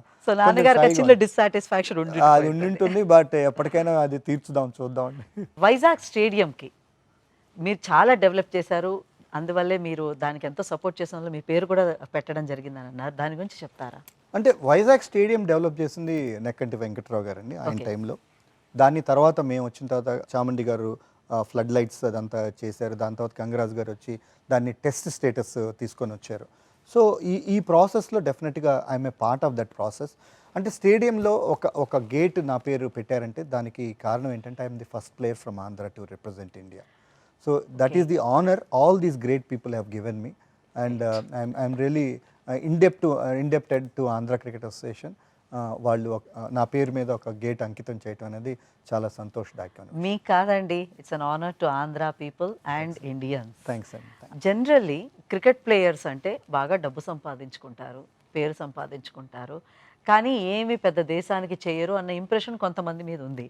అది ఉండింటుంది. బట్ ఎప్పటికైనా అది తీర్చుదాం, చూద్దాం. వైజాగ్ స్టేడియంకి మీరు చాలా డెవలప్ చేశారు, అందువల్లే మీరు దానికి ఎంతో సపోర్ట్ చేసిన వల్ల మీ పేరు కూడా పెట్టడం జరిగిందని అన్నారు. దాని గురించి చెప్తారా? అంటే వైజాగ్ స్టేడియం డెవలప్ చేసింది నెక్కంటి వెంకట్రావు గారు అండి, ఆయన టైంలో. దాని తర్వాత మేము వచ్చిన తర్వాత చాముండి గారు ఫ్లడ్ లైట్స్ అదంతా చేశారు. దాని తర్వాత గంగరాజు గారు వచ్చి దాన్ని టెస్ట్ స్టేటస్ తీసుకొని వచ్చారు. సో ఈ ప్రాసెస్లో డెఫినెట్గా I'm a part of that process. అంటే స్టేడియంలో ఒక గేట్ నా పేరు పెట్టారంటే దానికి కారణం ఏంటంటే I'm the first player from Andhra to represent India. So that is the honor all these great people have given me, and I'm really indebted to Andhra Cricket Association. వాళ్ళు నా పేరు మీద ఒక గేట్ అంకితం చేయటం అనేది చాలా సంతోషదాయకం. మీ కాదండి, it's an honour to Andhra people and Indians. Thanks అండి. జనరల్లీ క్రికెట్ ప్లేయర్స్ అంటే బాగా డబ్బు సంపాదించుకుంటారు, పేరు సంపాదించుకుంటారు, కానీ ఏమి పెద్ద దేశానికి చేయరు అన్న ఇంప్రెషన్ కొంతమంది మీద ఉంది.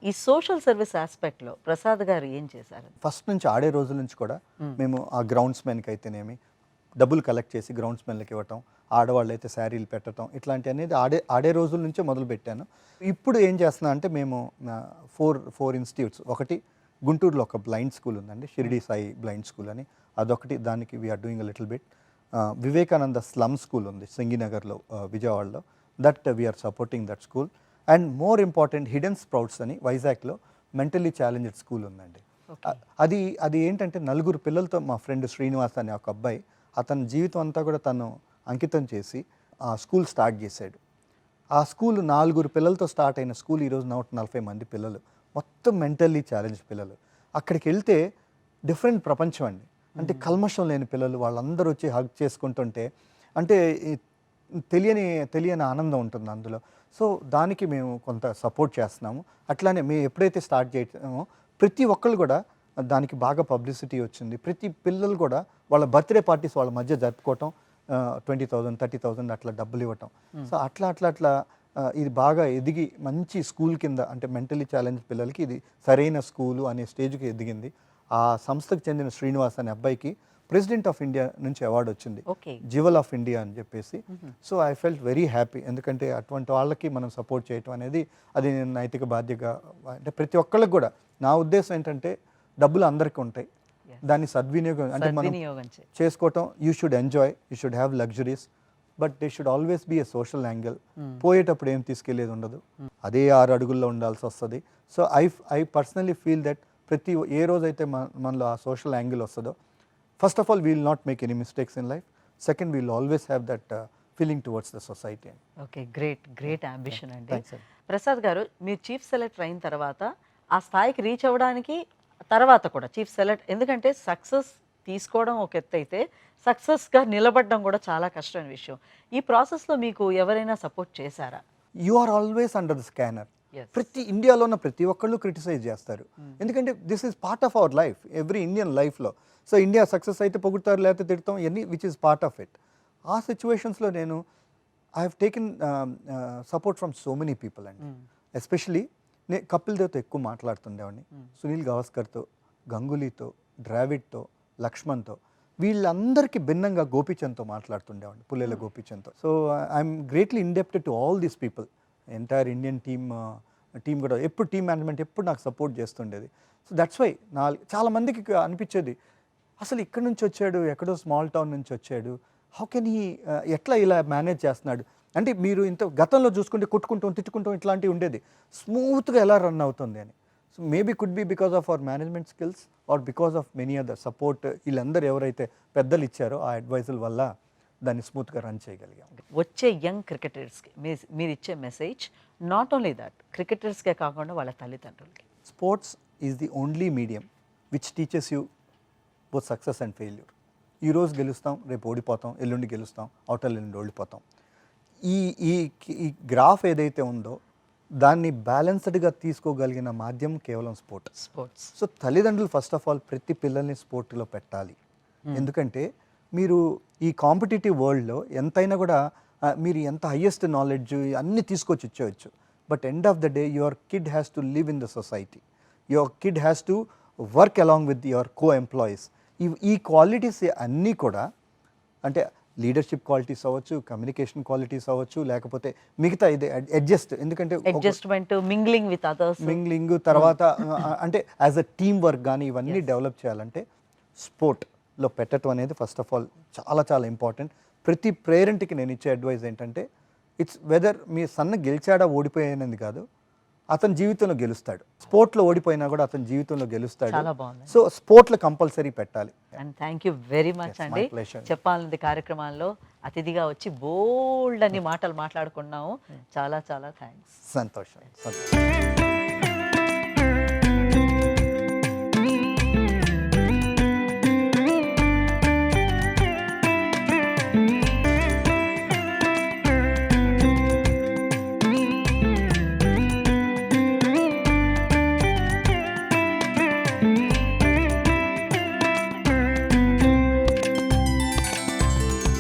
ఈ సోషల్ సర్వీస్ ఆస్పెక్ట్లో ప్రసాద్ గారు ఏం చేశారు? ఫస్ట్ నుంచి ఆడే రోజుల నుంచి కూడా మేము ఆ గ్రౌండ్స్మెన్కి అయితేనేమి డబ్బులు కలెక్ట్ చేసి గ్రౌండ్స్మెన్లకు ఇవ్వటం, ఆడవాళ్ళు అయితే శారీలు పెట్టడం, ఇట్లాంటి అనేది ఆడే రోజుల నుంచే మొదలు పెట్టాను. ఇప్పుడు ఏం చేస్తున్నా అంటే మేము ఫోర్ ఇన్స్టిట్యూట్స్, ఒకటి గుంటూరులో ఒక బ్లైండ్ స్కూల్ ఉందండి, షిరిడి సాయి బ్లైండ్ స్కూల్ అని, అదొకటి, దానికి we're doing a little bit. Vivekananda slum school ఉంది సింగినగర్లో, విజయవాడలో, that we're supporting that school. And more important hidden sprouts అని వైజాగ్లో మెంటల్లీ ఛాలెంజ్డ్ స్కూల్ ఉందండి. అది ఏంటంటే 4 పిల్లలతో, మా ఫ్రెండ్ శ్రీనివాస్ అనే ఒక అబ్బాయి అతని జీవితం అంతా కూడా తను అంకితం చేసి ఆ స్కూల్ స్టార్ట్ చేశాడు. ఆ స్కూల్ 4 పిల్లలతో స్టార్ట్ అయిన స్కూల్ ఈరోజు 140 మంది పిల్లలు, మొత్తం మెంటల్లీ ఛాలెంజ్డ్ పిల్లలు. అక్కడికి వెళ్తే డిఫరెంట్ ప్రపంచం అండి. అంటే కల్మషం లేని పిల్లలు, వాళ్ళందరూ వచ్చి హగ్ చేసుకుంటుంటే అంటే తెలియని ఆనందం ఉంటుంది అందులో. సో దానికి మేము కొంత సపోర్ట్ చేస్తున్నాము. అట్లానే మేము ఎప్పుడైతే స్టార్ట్ చేయమో ప్రతి ఒక్కళ్ళు కూడా దానికి బాగా పబ్లిసిటీ వచ్చింది. ప్రతి పిల్లలు కూడా వాళ్ళ బర్త్డే పార్టీస్ వాళ్ళ మధ్య జరుపుకోవటం, 20,000 30,000 అట్లా డబ్బులు ఇవ్వటం. సో అట్లా ఇది బాగా ఎదిగి మంచి స్కూల్ కింద, అంటే మెంటలీ ఛాలెంజ్ పిల్లలకి ఇది సరైన స్కూలు అనే స్టేజ్కి ఎదిగింది. ఆ సంస్థకు చెందిన శ్రీనివాస్ అనే అబ్బాయికి ప్రెసిడెంట్ ఆఫ్ ఇండియా నుంచి అవార్డు వచ్చింది, జివల్ ఆఫ్ ఇండియా అని చెప్పేసి. So I felt very happy, ఎందుకంటే అటువంటి వాళ్ళకి మనం సపోర్ట్ చేయటం అనేది అది నైతిక బాధ్యత. అంటే ప్రతి ఒక్కళ్ళకి కూడా నా ఉద్దేశం ఏంటంటే డబ్బులు అందరికీ ఉంటాయి, దాన్ని సద్వినియోగం అంటే మనం చేసుకోవటం. You should enjoy, you should have luxuries, but they should always be a social angle. పోయేటప్పుడు ఏం తీసుకెళ్లేది ఉండదు, అదే 6 అడుగుల్లో ఉండాల్సి వస్తుంది. So I personally feel that ఏ రోజైతే మనలో ఆ సోషల్ యాంగిల్ వస్తుందో, first of all we will not make any mistakes in life, second we will always have that feeling towards the society. Okay, great ambition అండి. ప్రసాద్ గారు, మీరు chief selector అయిన తర్వాత ఆ స్థాయికి రీచ్ అవ్వడానికి తర్వాత కూడా చీఫ్ సెలెక్ట్, ఎందుకంటే సక్సెస్ తీసుకోవడం ఒక ఎత్తు అయితే సక్సెస్గా నిలబడడం కూడా చాలా కష్టమైన విషయం. ఈ ప్రాసెస్లో మీకు ఎవరైనా సపోర్ట్ చేశారా? You are always under the scanner. ప్రతి ఇండియాలో ఉన్న ప్రతి ఒక్కళ్ళు క్రిటిసైజ్ చేస్తారు, ఎందుకంటే this is part of our life, every Indian లైఫ్లో. సో ఇండియా సక్సెస్ అయితే పొగుడుతారు, లేకపోతే తిడతాం, ఇవన్నీ which is part of it. ఆ సిచ్యువేషన్స్లో నేను I have taken support from so many people అండి. ఎస్పెషలీ నేను కపిల్ దేవ్తో ఎక్కువ మాట్లాడుతుండేవాడిని, సునీల్ గవాస్కర్తో, గంగూలీతో, ద్రావిడ్తో, లక్ష్మణ్తో. వీళ్ళందరికీ భిన్నంగా గోపీచంద్తో మాట్లాడుతుండేవాడిని, పుల్లెల గోపీచంద్తో. So I'm greatly indebted to all these people. Entire Indian team కూడా ఎప్పుడు టీమ్ మేనేజ్మెంట్ ఎప్పుడు నాకు సపోర్ట్ చేస్తుండేది. సో దట్స్ వై చాలామందికి అనిపించేది, అసలు ఇక్కడి నుంచి వచ్చాడు, ఎక్కడో స్మాల్ టౌన్ నుంచి వచ్చాడు, హౌ కెన్ హీ ఎట్లా ఇలా మేనేజ్ చేస్తున్నాడు అంటే, మీరు ఇంత గతంలో చూసుకుంటే కొట్టుకుంటాం తిట్టుకుంటాం ఇట్లాంటివి ఉండేది, స్మూత్గా ఎలా రన్ అవుతుంది అని. So maybe could be because of our management skills or because of many other support. వీళ్ళందరూ ఎవరైతే పెద్దలు ఇచ్చారో ఆ అడ్వైజుల వల్ల దాన్ని స్మూత్గా రన్ చేయగలిగాం. వచ్చే యంగ్ క్రికెటర్స్కి మీరు ఇచ్చే మెసేజ్ నాట్ ఓన్లీ దట్ క్రికెటర్స్కే కాకుండా వాళ్ళ తల్లిదండ్రులకి. Sports is the only medium which teaches you both success and failure. ఈరోజు గెలుస్తాం, రేపు ఓడిపోతాం, ఎల్లుండి గెలుస్తాం, అవతల ఎల్లుండి ఓడిపోతాం. ఈ ఈ ఈ గ్రాఫ్ ఏదైతే ఉందో దాన్ని బ్యాలెన్స్డ్గా తీసుకోగలిగిన మాధ్యమం కేవలం స్పోర్ట్స్. సో తల్లిదండ్రులు ఫస్ట్ ఆఫ్ ఆల్ ప్రతి పిల్లల్ని స్పోర్ట్లో పెట్టాలి. ఎందుకంటే మీరు ఈ కాంపిటేటివ్ వరల్డ్లో ఎంతైనా కూడా మీరు ఎంత హయ్యెస్ట్ నాలెడ్జ్ అన్నీ తీసుకొచ్చి ఇచ్చేయచ్చు, but end of the day your kid has to live in the society, your kid has to work along with your co-employees. ఈ క్వాలిటీస్ అన్నీ కూడా అంటే లీడర్షిప్ క్వాలిటీస్ అవ్వచ్చు, కమ్యూనికేషన్ క్వాలిటీస్ అవ్వచ్చు, లేకపోతే మిగతా ఇది ఎందుకంటే అడ్జస్ట్మెంట్, మింగ్లింగ్ తర్వాత అంటే యాజ్ అ టీమ్ వర్క్ కానీ ఇవన్నీ డెవలప్ చేయాలంటే స్పోర్ట్లో పెట్టడం అనేది ఫస్ట్ ఆఫ్ ఆల్ చాలా చాలా ఇంపార్టెంట్. ప్రతి పేరెంట్కి నేను ఇచ్చే అడ్వైజ్ ఏంటంటే, ఇట్స్ వెదర్ మీ సన్న గెలిచాడా ఓడిపోయానది కాదు, అతని జీవితంలో గెలుస్తాడు. స్పోర్ట్లో ఓడిపోయినా కూడా అతని జీవితంలో గెలుస్తాడు. చాలా బాగుంది. సో స్పోర్ట్లో కంపల్సరీ పెట్టాలి. And thank you very much అండి. చెప్పాలంది కార్యక్రమాల్లో అతిథిగా వచ్చి బోల్డ్ అని మాటలు మాట్లాడుకున్నాము. చాలా చాలా థ్యాంక్స్. సంతోషం.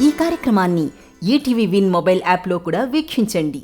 ఈ కార్యక్రమాన్ని ఈటీవీ విన్ మొబైల్ యాప్లో కూడా వీక్షించండి.